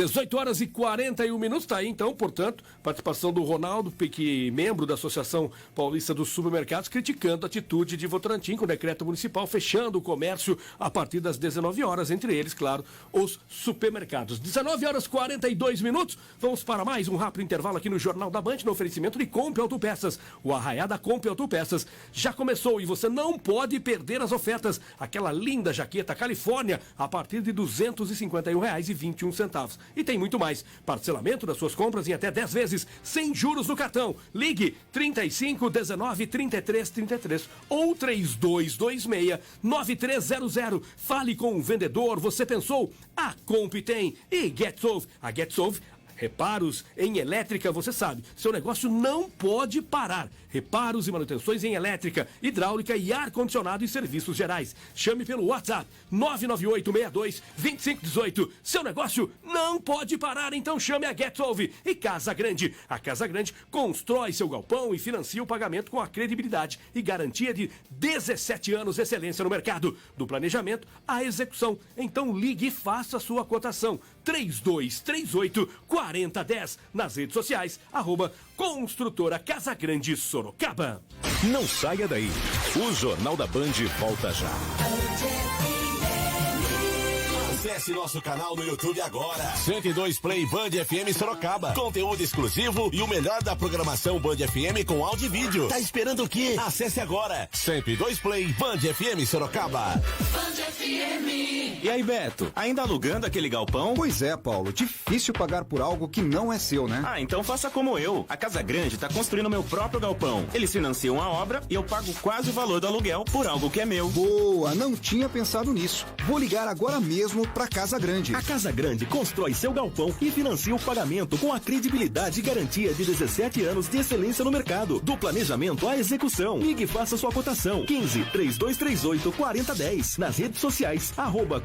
Speaker 12: 18 horas e 41 minutos, tá aí então, portanto, participação do Ronaldo, que membro da Associação Paulista dos Supermercados, criticando a atitude de Votorantim com o decreto municipal fechando o comércio a partir das 19 horas, entre eles, claro, os supermercados. 19 horas e 42 minutos, vamos para mais um rápido intervalo aqui no Jornal da Band, no oferecimento de Compre Autopeças. O Arraiá da Compre Autopeças já começou e você não pode perder as ofertas. Aquela linda jaqueta Califórnia a partir de R$ 251,21. E tem muito mais. Parcelamento das suas compras em até 10 vezes, sem juros no cartão. Ligue 35 19 33 33 ou 3226 9300. Fale com o vendedor. Você pensou? A Comp tem. E GetSolve. A GetSolve, reparos em elétrica, você sabe, seu negócio não pode parar. Reparos e manutenções em elétrica, hidráulica e ar-condicionado e serviços gerais. Chame pelo WhatsApp 99862-2518. Seu negócio não pode parar, então chame a GetSolve. E Casa Grande. A Casa Grande constrói seu galpão e financia o pagamento com a credibilidade e garantia de 17 anos de excelência no mercado. Do planejamento à execução. Então ligue e faça a sua cotação. 3238-4010. Nas redes sociais, @Construtora Casa Grande Sorocaba.
Speaker 7: Não saia daí. O Jornal da Band volta já.
Speaker 1: Acesse nosso canal no YouTube agora. 102 Play Band FM Sorocaba. Conteúdo exclusivo e o melhor da programação Band FM com áudio e vídeo. Tá esperando o quê? Acesse agora. 102 Play Band FM Sorocaba.
Speaker 9: Band FM. E aí, Beto, ainda alugando aquele galpão?
Speaker 10: Pois é, Paulo. Difícil pagar por algo que não é seu, né?
Speaker 9: Ah, então faça como eu. A Casa Grande tá construindo meu próprio galpão. Eles financiam a obra e eu pago quase o valor do aluguel por algo que é meu.
Speaker 10: Boa, não tinha pensado nisso. Vou ligar agora mesmo para Casa Grande.
Speaker 2: A Casa Grande constrói seu galpão e financia o pagamento com a credibilidade e garantia de 17 anos de excelência no mercado. Do planejamento à execução. Ligue e faça sua cotação. 15-3238-4010. Nas redes sociais,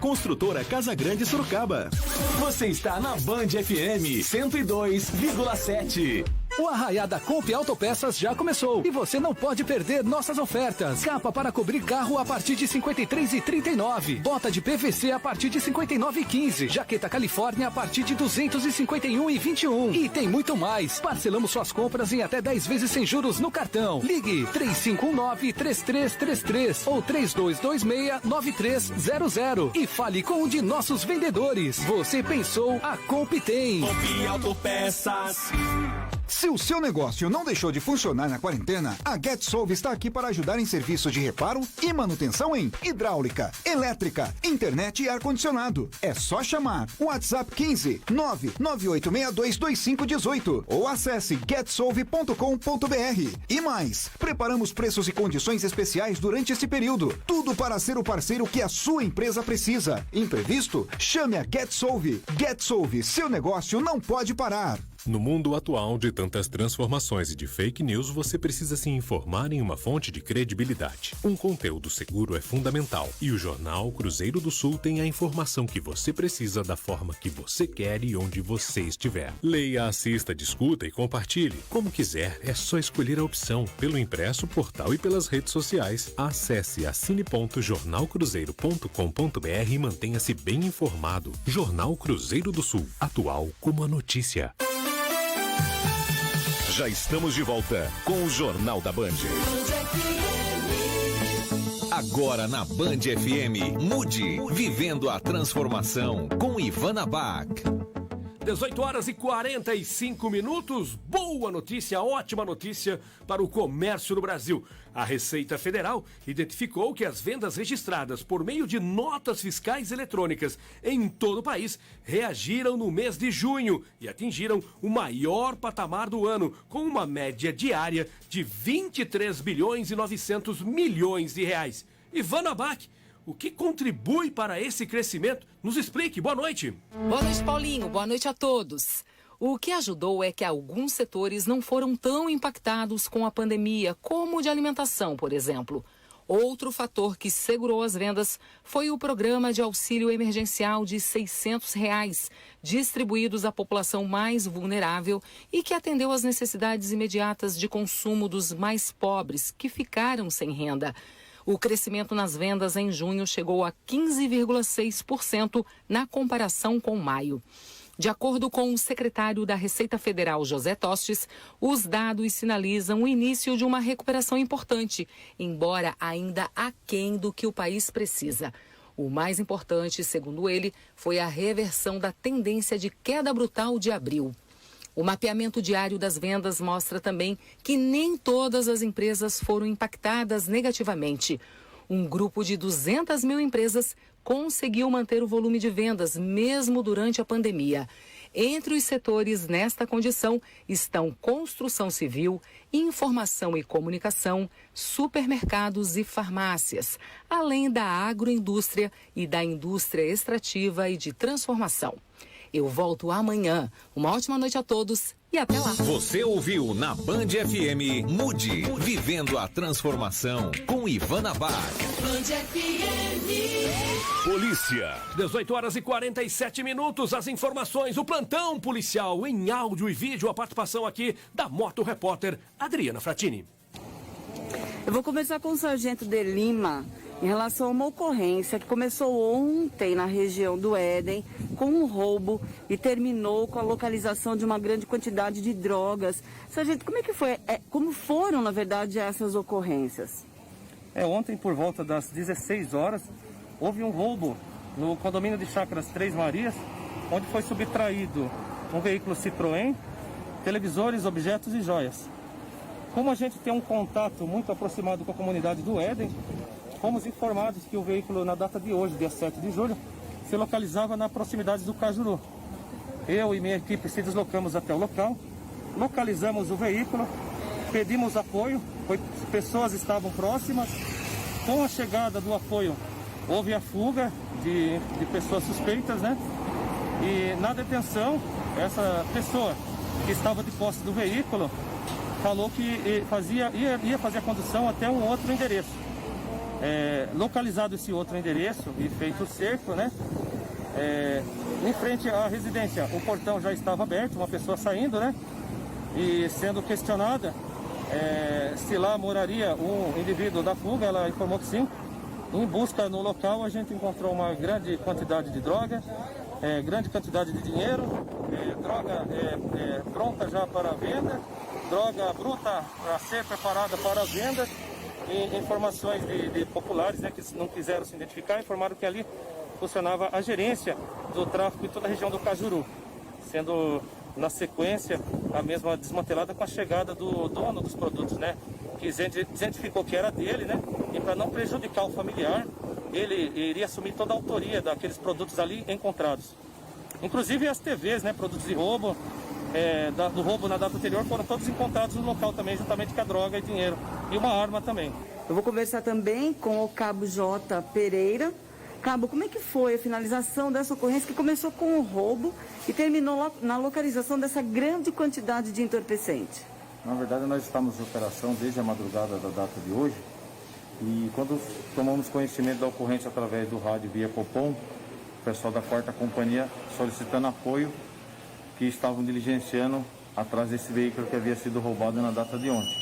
Speaker 2: @Construtora Casa Grande Sorocaba.
Speaker 8: Você está na Band FM 102,7.
Speaker 11: O Arraiá da Comp Autopeças já começou e você não pode perder nossas ofertas. Capa para cobrir carro a partir de R$ 53,39. Bota de PVC a partir de R$ 59,15. Jaqueta Califórnia a partir de R$ 251,21. E tem muito mais. Parcelamos suas compras em até 10 vezes sem juros no cartão. Ligue 3519-3333 ou 3226-9300 e fale com um de nossos vendedores. Você pensou, a Comp tem.
Speaker 1: Comp Autopeças.
Speaker 10: Se o seu negócio não deixou de funcionar na quarentena, a GetSolve está aqui para ajudar em serviços de reparo e manutenção em hidráulica, elétrica, internet e ar-condicionado. É só chamar o WhatsApp 15-998622518 ou acesse getsolve.com.br. E mais, preparamos preços e condições especiais durante esse período. Tudo para ser o parceiro que a sua empresa precisa. Imprevisto? Chame a GetSolve. GetSolve, seu negócio não pode parar.
Speaker 22: No mundo atual de tantas transformações e de fake news, você precisa se informar em uma fonte de credibilidade. Um conteúdo seguro é fundamental e o Jornal Cruzeiro do Sul tem a informação que você precisa da forma que você quer e onde você estiver. Leia, assista, discuta e compartilhe. Como quiser, é só escolher a opção pelo impresso, portal e pelas redes sociais. Acesse assine.jornalcruzeiro.com.br e mantenha-se bem informado. Jornal Cruzeiro do Sul, atual como a notícia.
Speaker 7: Já estamos de volta com o Jornal da Band. Agora na Band FM, mude Vivendo a Transformação com Ivana Bach.
Speaker 12: 18 horas e 45 minutos. Boa notícia, ótima notícia para o comércio no Brasil. A Receita Federal identificou que as vendas registradas por meio de notas fiscais eletrônicas em todo o país reagiram no mês de junho e atingiram o maior patamar do ano, com uma média diária de 23 bilhões e 900 milhões de reais. Ivana Bach, o que contribui para esse crescimento? Nos explique. Boa noite.
Speaker 23: Boa noite, Paulinho. Boa noite a todos. O que ajudou é que alguns setores não foram tão impactados com a pandemia, como o de alimentação, por exemplo. Outro fator que segurou as vendas foi o programa de auxílio emergencial de R$ 600, distribuídos à população mais vulnerável e que atendeu às necessidades imediatas de consumo dos mais pobres, que ficaram sem renda. O crescimento nas vendas em junho chegou a 15,6% na comparação com maio. De acordo com o secretário da Receita Federal, José Tostes, os dados sinalizam o início de uma recuperação importante, embora ainda aquém do que o país precisa. O mais importante, segundo ele, foi a reversão da tendência de queda brutal de abril. O mapeamento diário das vendas mostra também que nem todas as empresas foram impactadas negativamente. Um grupo de 200 mil empresas conseguiu manter o volume de vendas mesmo durante a pandemia. Entre os setores nesta condição estão construção civil, informação e comunicação, supermercados e farmácias, além da agroindústria e da indústria extrativa e de transformação. Eu volto amanhã. Uma ótima noite a todos e até lá.
Speaker 5: Você ouviu na Band FM Mude, vivendo a transformação com Ivana Bach.
Speaker 1: Band FM.
Speaker 12: Polícia. 18 horas e 47 minutos. As informações, o plantão policial em áudio e vídeo. A participação aqui da Moto Repórter Adriana Fratini.
Speaker 13: Eu vou conversar com o Sargento de Lima em relação a uma ocorrência que começou ontem na região do Éden com um roubo e terminou com a localização de uma grande quantidade de drogas. Sargento, como é que foi? Como foram, na verdade, essas ocorrências?
Speaker 6: Ontem, por volta das 16 horas, houve um roubo no condomínio de Chácaras Três Marias, onde foi subtraído um veículo Citroën, televisores, objetos e joias. Como a gente tem um contato muito aproximado com a comunidade do Éden, fomos informados que o veículo, na data de hoje, dia 7 de julho, se localizava na proximidade do Cajuru. Eu e minha equipe se deslocamos até o local, localizamos o veículo, pedimos apoio, pessoas estavam próximas. Com a chegada do apoio, houve a fuga de pessoas suspeitas, né? E na detenção, essa pessoa que estava de posse do veículo falou que ia fazer a condução até um outro endereço. Localizado esse outro endereço e feito o cerco, né? Em frente à residência, o portão já estava aberto, uma pessoa saindo, né? E sendo questionada se lá moraria um indivíduo da fuga, ela informou que sim. Em busca no local, a gente encontrou uma grande quantidade de droga, grande quantidade de dinheiro, droga pronta já para venda, droga bruta a ser preparada para a venda. E informações de populares, né, que não quiseram se identificar, informaram que ali funcionava a gerência do tráfico em toda a região do Cajuru, sendo na sequência a mesma desmantelada com a chegada do dono dos produtos, né, que identificou que era dele, né, e para não prejudicar o familiar, ele iria assumir toda a autoria daqueles produtos ali encontrados. Inclusive as TVs, né, produtos de roubo, do roubo na data anterior, foram todos encontrados no local também, juntamente com a droga e dinheiro. E uma arma também.
Speaker 13: Eu vou conversar também com o Cabo J. Pereira. Cabo, como é que foi a finalização dessa ocorrência que começou com o roubo e terminou na localização dessa grande quantidade de entorpecente?
Speaker 6: Na verdade, nós estamos em operação desde a madrugada da data de hoje. E quando tomamos conhecimento da ocorrência através do rádio via Copom, o pessoal da 4ª Companhia solicitando apoio, que estavam diligenciando atrás desse veículo que havia sido roubado na data de ontem.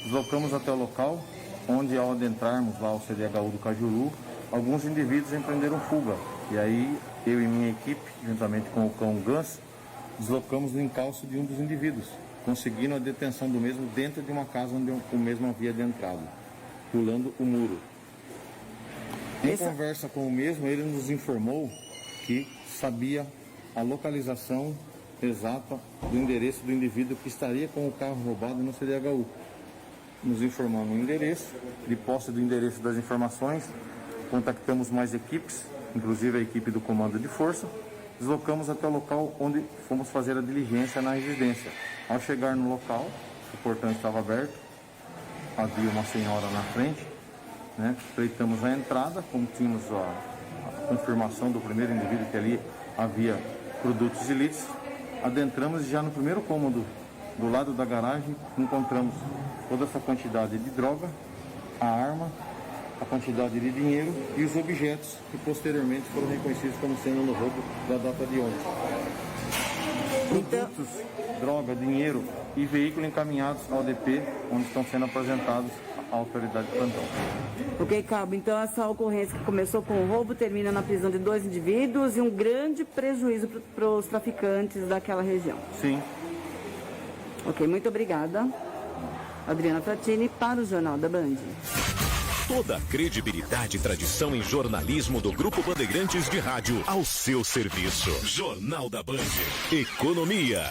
Speaker 6: Deslocamos até o local, onde ao adentrarmos lá o CDHU do Cajuru, alguns indivíduos empreenderam fuga. E aí, eu e minha equipe, juntamente com o cão Gans, deslocamos no encalço de um dos indivíduos, conseguindo a detenção do mesmo dentro de uma casa onde o mesmo havia adentrado, pulando o muro. Em conversa com o mesmo, ele nos informou que sabia a localização exata do endereço do indivíduo que estaria com o carro roubado no CDHU. Nos informando o endereço, de posse do endereço das informações, contactamos mais equipes, inclusive a equipe do Comando de Força, deslocamos até o local onde fomos fazer a diligência na residência. Ao chegar no local, o portão estava aberto, havia uma senhora na frente, né? Espreitamos a entrada, como tínhamos a confirmação do primeiro indivíduo que ali havia produtos ilícitos, adentramos e já no primeiro cômodo, do lado da garagem, encontramos toda essa quantidade de droga, a arma, a quantidade de dinheiro e os objetos que posteriormente foram reconhecidos como sendo no roubo da data de ontem. Produtos, droga, dinheiro e veículo encaminhados ao DP, onde estão sendo apresentados a autoridade de plantão.
Speaker 13: Ok, Cabo, então essa ocorrência que começou com o roubo termina na prisão de 2 indivíduos e um grande prejuízo para os traficantes daquela região.
Speaker 6: Sim.
Speaker 13: Ok, muito obrigada. Adriana Fratini para o Jornal da Band.
Speaker 7: Toda a credibilidade e tradição em jornalismo do Grupo Bandeirantes de Rádio ao seu serviço. Jornal da Band. Economia.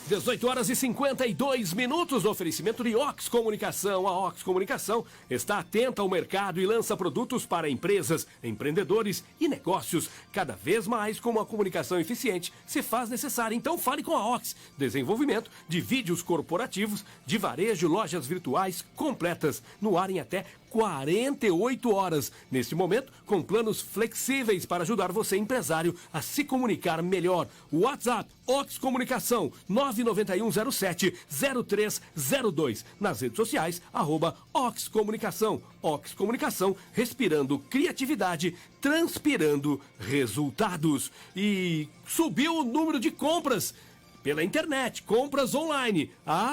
Speaker 12: 18 horas e 52 minutos, oferecimento de Ox Comunicação. A Ox Comunicação está atenta ao mercado e lança produtos para empresas, empreendedores e negócios. Cada vez mais com uma comunicação eficiente se faz necessária. Então fale com a Ox. Desenvolvimento de vídeos corporativos, de varejo, lojas virtuais completas, no ar em até 48 horas. Neste momento, com planos flexíveis para ajudar você, empresário, a se comunicar melhor. WhatsApp, Ox Comunicação, 99107-0302. Nas redes sociais, @Ox Comunicação. Ox Comunicação, respirando criatividade, transpirando resultados. E subiu o número de compras pela internet, compras online.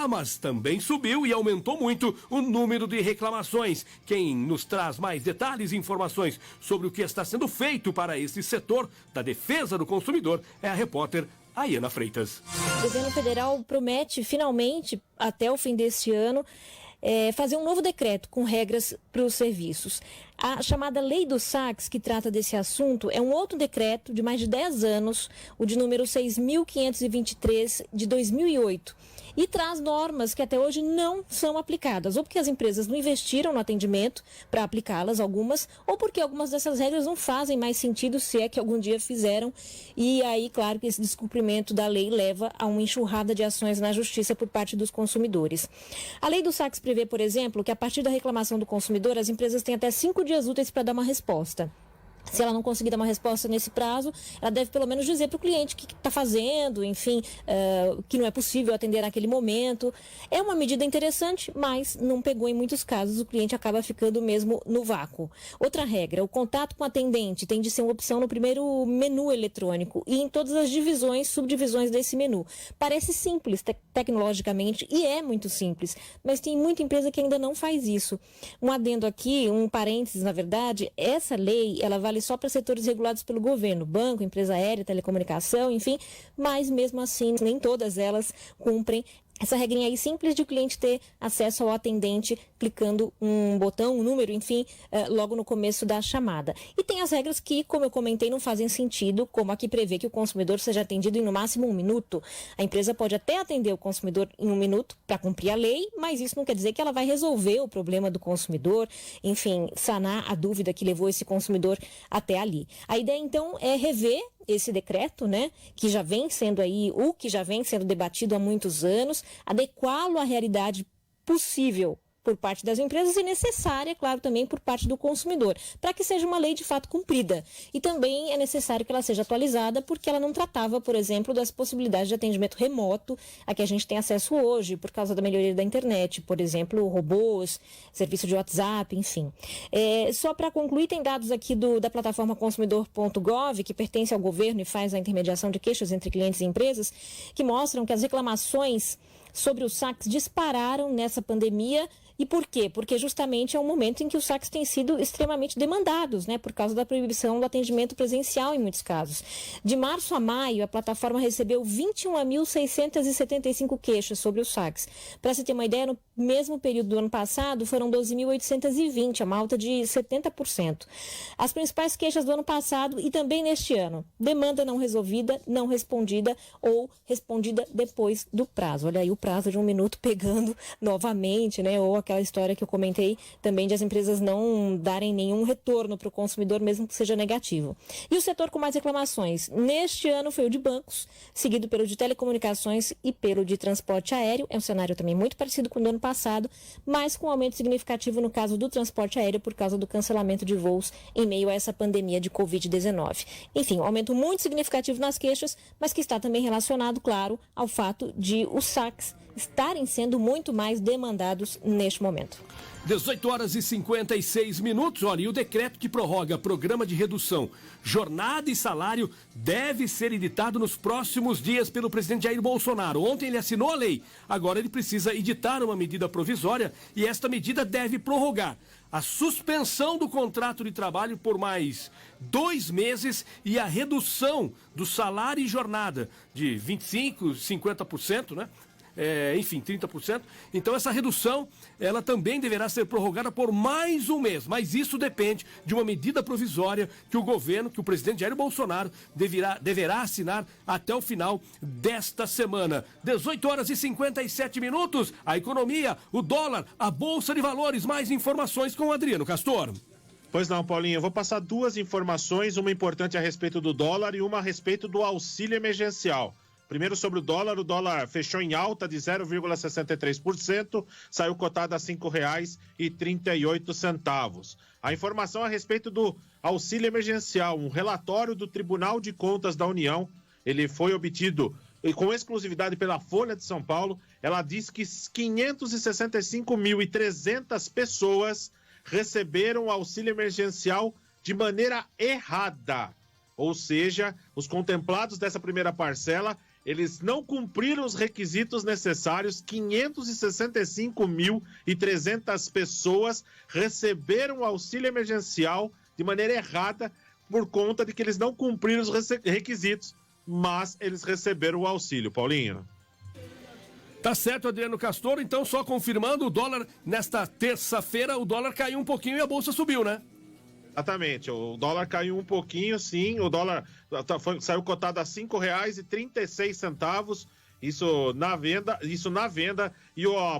Speaker 12: Mas também subiu e aumentou muito o número de reclamações. Quem nos traz mais detalhes e informações sobre o que está sendo feito para esse setor da defesa do consumidor é a repórter Aiana Freitas.
Speaker 15: O governo federal promete, finalmente, até o fim deste ano, fazer um novo decreto com regras para os serviços. A chamada Lei do Sax, que trata desse assunto, é um outro decreto de mais de 10 anos, o de número 6.523 de 2008. E traz normas que até hoje não são aplicadas, ou porque as empresas não investiram no atendimento para aplicá-las, algumas, ou porque algumas dessas regras não fazem mais sentido, se é que algum dia fizeram. E aí, claro, que esse descumprimento da lei leva a uma enxurrada de ações na justiça por parte dos consumidores. A Lei do Sax prevê, por exemplo, que a partir da reclamação do consumidor, as empresas têm até 5 dias úteis para dar uma resposta. Se ela não conseguir dar uma resposta nesse prazo, ela deve pelo menos dizer para o cliente o que está fazendo, enfim, que não é possível atender naquele momento. É uma medida interessante, mas não pegou em muitos casos, o cliente acaba ficando mesmo no vácuo. Outra regra, o contato com o atendente tem de ser uma opção no primeiro menu eletrônico e em todas as divisões, subdivisões desse menu. Parece simples tecnologicamente e é muito simples, mas tem muita empresa que ainda não faz isso. Um adendo aqui, um parênteses, na verdade, essa lei, ela vale só para setores regulados pelo governo, banco, empresa aérea, telecomunicação, enfim, mas mesmo assim nem todas elas cumprem essa regrinha aí simples de o cliente ter acesso ao atendente clicando um botão, um número, enfim, logo no começo da chamada. E tem as regras que, como eu comentei, não fazem sentido, como a que prevê que o consumidor seja atendido em no máximo 1 minuto. A empresa pode até atender o consumidor em 1 minuto para cumprir a lei, mas isso não quer dizer que ela vai resolver o problema do consumidor, enfim, sanar a dúvida que levou esse consumidor até ali. A ideia, então, é rever esse decreto, né, que já vem sendo debatido há muitos anos, adequá-lo à realidade possível por parte das empresas e necessária, claro, também por parte do consumidor, para que seja uma lei de fato cumprida. E também é necessário que ela seja atualizada, porque ela não tratava, por exemplo, das possibilidades de atendimento remoto a que a gente tem acesso hoje, por causa da melhoria da internet, por exemplo, robôs, serviço de WhatsApp, enfim. Só para concluir, tem dados aqui da plataforma consumidor.gov, que pertence ao governo e faz a intermediação de queixas entre clientes e empresas, que mostram que as reclamações sobre os saques dispararam nessa pandemia. E por quê? Porque justamente é um momento em que os saques têm sido extremamente demandados, né? Por causa da proibição do atendimento presencial em muitos casos. De março a maio, a plataforma recebeu 21.675 queixas sobre os saques. Para se ter uma ideia, no mesmo período do ano passado, foram 12.820, uma alta de 70%. As principais queixas do ano passado e também neste ano: demanda não resolvida, não respondida ou respondida depois do prazo. Olha aí o prazo de 1 minuto pegando novamente, né? Ou aquela história que eu comentei também de as empresas não darem nenhum retorno para o consumidor, mesmo que seja negativo. E o setor com mais reclamações neste ano foi o de bancos, seguido pelo de telecomunicações e pelo de transporte aéreo. É um cenário também muito parecido com o do ano passado, mas com aumento significativo no caso do transporte aéreo por causa do cancelamento de voos em meio a essa pandemia de Covid-19. Enfim, um aumento muito significativo nas queixas, mas que está também relacionado, claro, ao fato de os saques estarem sendo muito mais demandados neste momento.
Speaker 12: 18 horas e 56 minutos. Olha, e o decreto que prorroga programa de redução, jornada e salário deve ser editado nos próximos dias pelo presidente Jair Bolsonaro. Ontem ele assinou a lei, agora ele precisa editar uma medida provisória e esta medida deve prorrogar a suspensão do contrato de trabalho por mais 2 meses e a redução do salário e jornada de 25%, 50%, né? Enfim, 30%. Então essa redução, ela também deverá ser prorrogada por mais um mês. Mas isso depende de uma medida provisória que o governo, que o presidente Jair Bolsonaro deverá assinar até o final desta semana. 18 horas e 57 minutos. A economia, o dólar, a Bolsa de Valores. Mais informações com o Adriano Castor.
Speaker 16: Pois não, Paulinho, eu vou passar 2 informações, uma importante a respeito do dólar e uma a respeito do auxílio emergencial. Primeiro sobre o dólar fechou em alta de 0,63%, saiu cotado a R$ 5,38. A informação a respeito do auxílio emergencial, um relatório do Tribunal de Contas da União, ele foi obtido com exclusividade pela Folha de São Paulo. Ela diz que 565.300 pessoas receberam o auxílio emergencial de maneira errada. Ou seja, os contemplados dessa primeira parcela, eles não cumpriram os requisitos necessários. 565.300 pessoas receberam o auxílio emergencial de maneira errada por conta de que eles não cumpriram os requisitos, mas eles receberam o auxílio, Paulinho.
Speaker 12: Tá certo, Adriano Castor. Então, só confirmando, o dólar, nesta terça-feira, o dólar caiu um pouquinho e a bolsa subiu, né?
Speaker 16: Exatamente, o dólar caiu um pouquinho, sim, o dólar saiu cotado a R$ 5,36, isso na venda, e a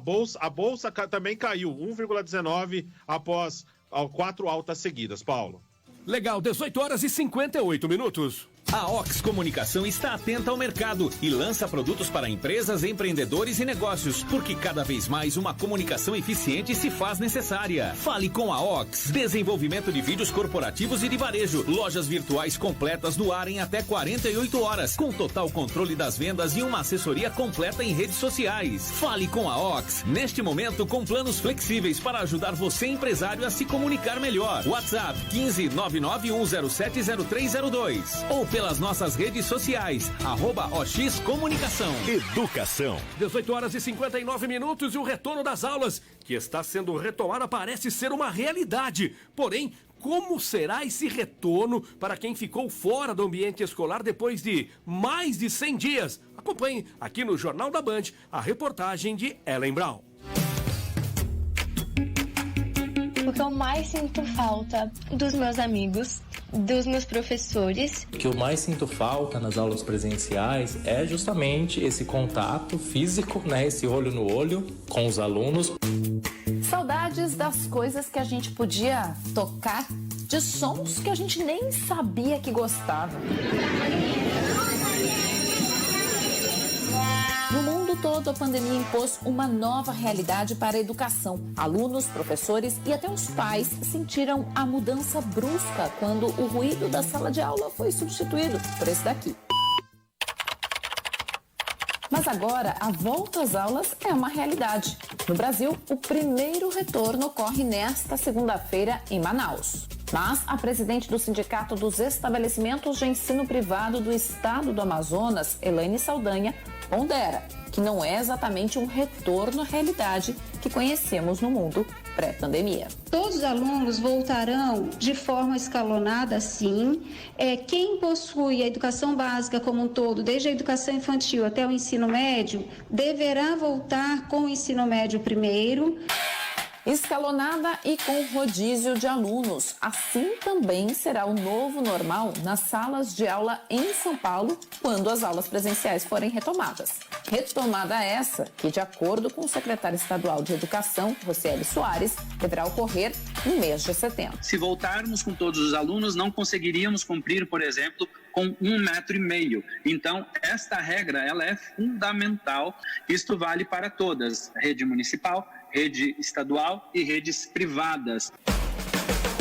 Speaker 16: bolsa também caiu, 1,19 após 4 altas seguidas, Paulo.
Speaker 12: Legal, 18 horas e 58 minutos.
Speaker 5: A Ox Comunicação está atenta ao mercado e lança produtos para empresas, empreendedores e negócios, porque cada vez mais uma comunicação eficiente se faz necessária. Fale com a Ox. Desenvolvimento de vídeos corporativos e de varejo. Lojas virtuais completas no ar em até 48 horas, com total controle das vendas e uma assessoria completa em redes sociais. Fale com a Ox. Neste momento, com planos flexíveis para ajudar você, empresário, a se comunicar melhor. WhatsApp 15991070302 ou pelas nossas redes sociais, @OX Comunicação.
Speaker 7: Educação.
Speaker 12: 18 horas e 59 minutos e o retorno das aulas, que está sendo retomada, parece ser uma realidade. Porém, como será esse retorno para quem ficou fora do ambiente escolar depois de mais de 100 dias? Acompanhe aqui no Jornal da Band a reportagem de Ellen Brown.
Speaker 14: O que eu mais sinto falta dos meus amigos, dos meus professores.
Speaker 17: O que eu mais sinto falta nas aulas presenciais é justamente esse contato físico, né? Esse olho no olho com os alunos.
Speaker 18: Saudades das coisas que a gente podia tocar, de sons que a gente nem sabia que gostava. No mundo todo, a pandemia impôs uma nova realidade para a educação. Alunos, professores e até os pais sentiram a mudança brusca quando o ruído da sala de aula foi substituído por esse daqui. Mas agora, a volta às aulas é uma realidade. No Brasil, o primeiro retorno ocorre nesta segunda-feira em Manaus. Mas a presidente do Sindicato dos Estabelecimentos de Ensino Privado do Estado do Amazonas, Elaine Saldanha, pondera que não é exatamente um retorno à realidade que conhecemos no mundo pré-pandemia.
Speaker 24: Todos os alunos voltarão de forma escalonada, sim. Quem possui a educação básica como um todo, desde a educação infantil até o ensino médio, deverá voltar com o ensino médio primeiro.
Speaker 18: Escalonada e com rodízio de alunos. Assim também será o novo normal nas salas de aula em São Paulo, quando as aulas presenciais forem retomadas. Retomada essa que, de acordo com o secretário estadual de Educação, Rocieli Soares, deverá ocorrer no mês de setembro.
Speaker 25: Se voltarmos com todos os alunos, não conseguiríamos cumprir, por exemplo, com 1,5 metro. Então, esta regra ela é fundamental. Isto vale para todas, rede municipal, rede estadual e redes privadas.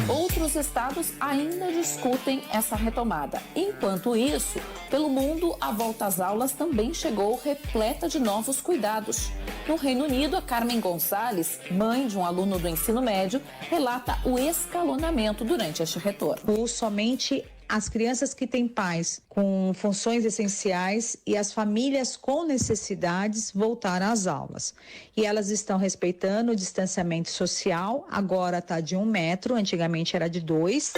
Speaker 18: Outros estados ainda discutem essa retomada. Enquanto isso, pelo mundo, a volta às aulas também chegou repleta de novos cuidados. No Reino Unido, a Carmen Gonçalves, mãe de um aluno do ensino médio, relata o escalonamento durante este retorno.
Speaker 3: Somente as crianças que têm pais com funções essenciais e as famílias com necessidades voltaram às aulas. E elas estão respeitando o distanciamento social, agora está de 1 metro, antigamente era de 2.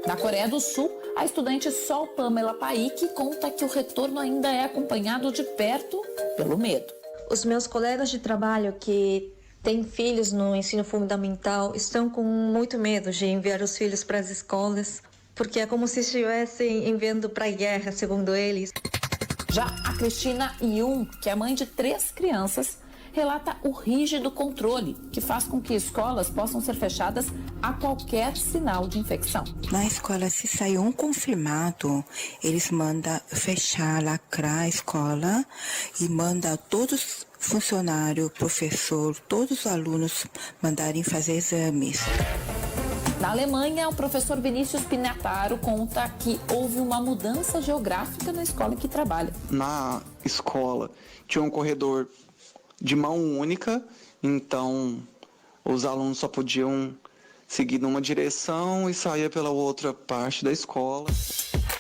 Speaker 18: Na Coreia do Sul, a estudante Sol Pamela Paik conta que o retorno ainda é acompanhado de perto pelo medo.
Speaker 4: Os meus colegas de trabalho que têm filhos no ensino fundamental estão com muito medo de enviar os filhos para as escolas, porque é como se estivessem enviando para a guerra, segundo eles.
Speaker 18: Já a Cristina Yun, que é mãe de 3 crianças, relata o rígido controle que faz com que escolas possam ser fechadas a qualquer sinal de infecção.
Speaker 19: Na escola, se sair um confirmado, eles mandam fechar, lacrar a escola e mandam todos funcionários, professor, todos os alunos mandarem fazer exames.
Speaker 18: Na Alemanha, o professor Vinícius Pinataro conta que houve uma mudança geográfica na escola em que trabalha.
Speaker 20: Na escola tinha um corredor de mão única, então os alunos só podiam seguir numa direção e sair pela outra parte da escola.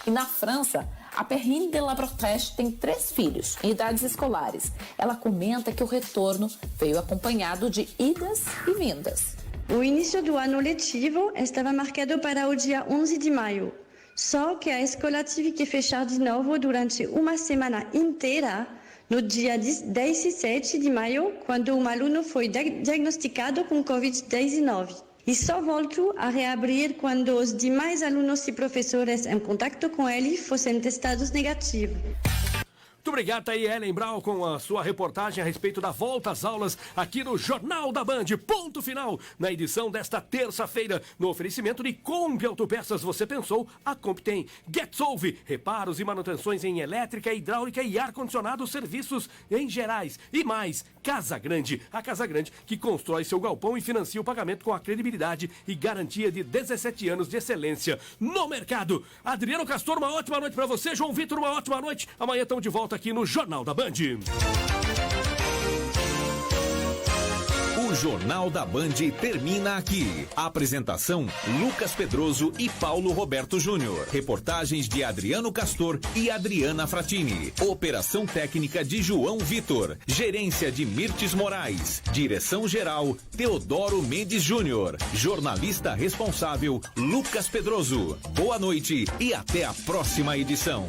Speaker 18: E na França, a Perrine de la Bretagne tem 3 filhos em idades escolares. Ela comenta que o retorno veio acompanhado de idas e vindas.
Speaker 21: O início do ano letivo estava marcado para o dia 11 de maio. Só que a escola teve que fechar de novo durante uma semana inteira, no dia 17 de maio, quando um aluno foi diagnosticado com Covid-19. E só voltou a reabrir quando os demais alunos e professores em contato com ele fossem testados negativos.
Speaker 12: Muito obrigado, tá aí Ellen Brau com a sua reportagem a respeito da volta às aulas aqui no Jornal da Band. Ponto final na edição desta terça-feira, no oferecimento de Comp Autopeças. Você pensou? A Comp tem. GetSolve, reparos e manutenções em elétrica, hidráulica e ar-condicionado, serviços em gerais. E mais, Casa Grande. A Casa Grande que constrói seu galpão e financia o pagamento com a credibilidade e garantia de 17 anos de excelência no mercado. Adriano Castor, uma ótima noite para você. João Vitor, uma ótima noite. Amanhã estamos de volta aqui no Jornal da Band.
Speaker 5: O Jornal da Band termina aqui. Apresentação: Lucas Pedroso e Paulo Roberto Júnior. Reportagens de Adriano Castor e Adriana Fratini. Operação técnica de João Vitor. Gerência de Mirtes Moraes. Direção-geral Teodoro Mendes Júnior. Jornalista responsável Lucas Pedroso. Boa noite e até a próxima edição.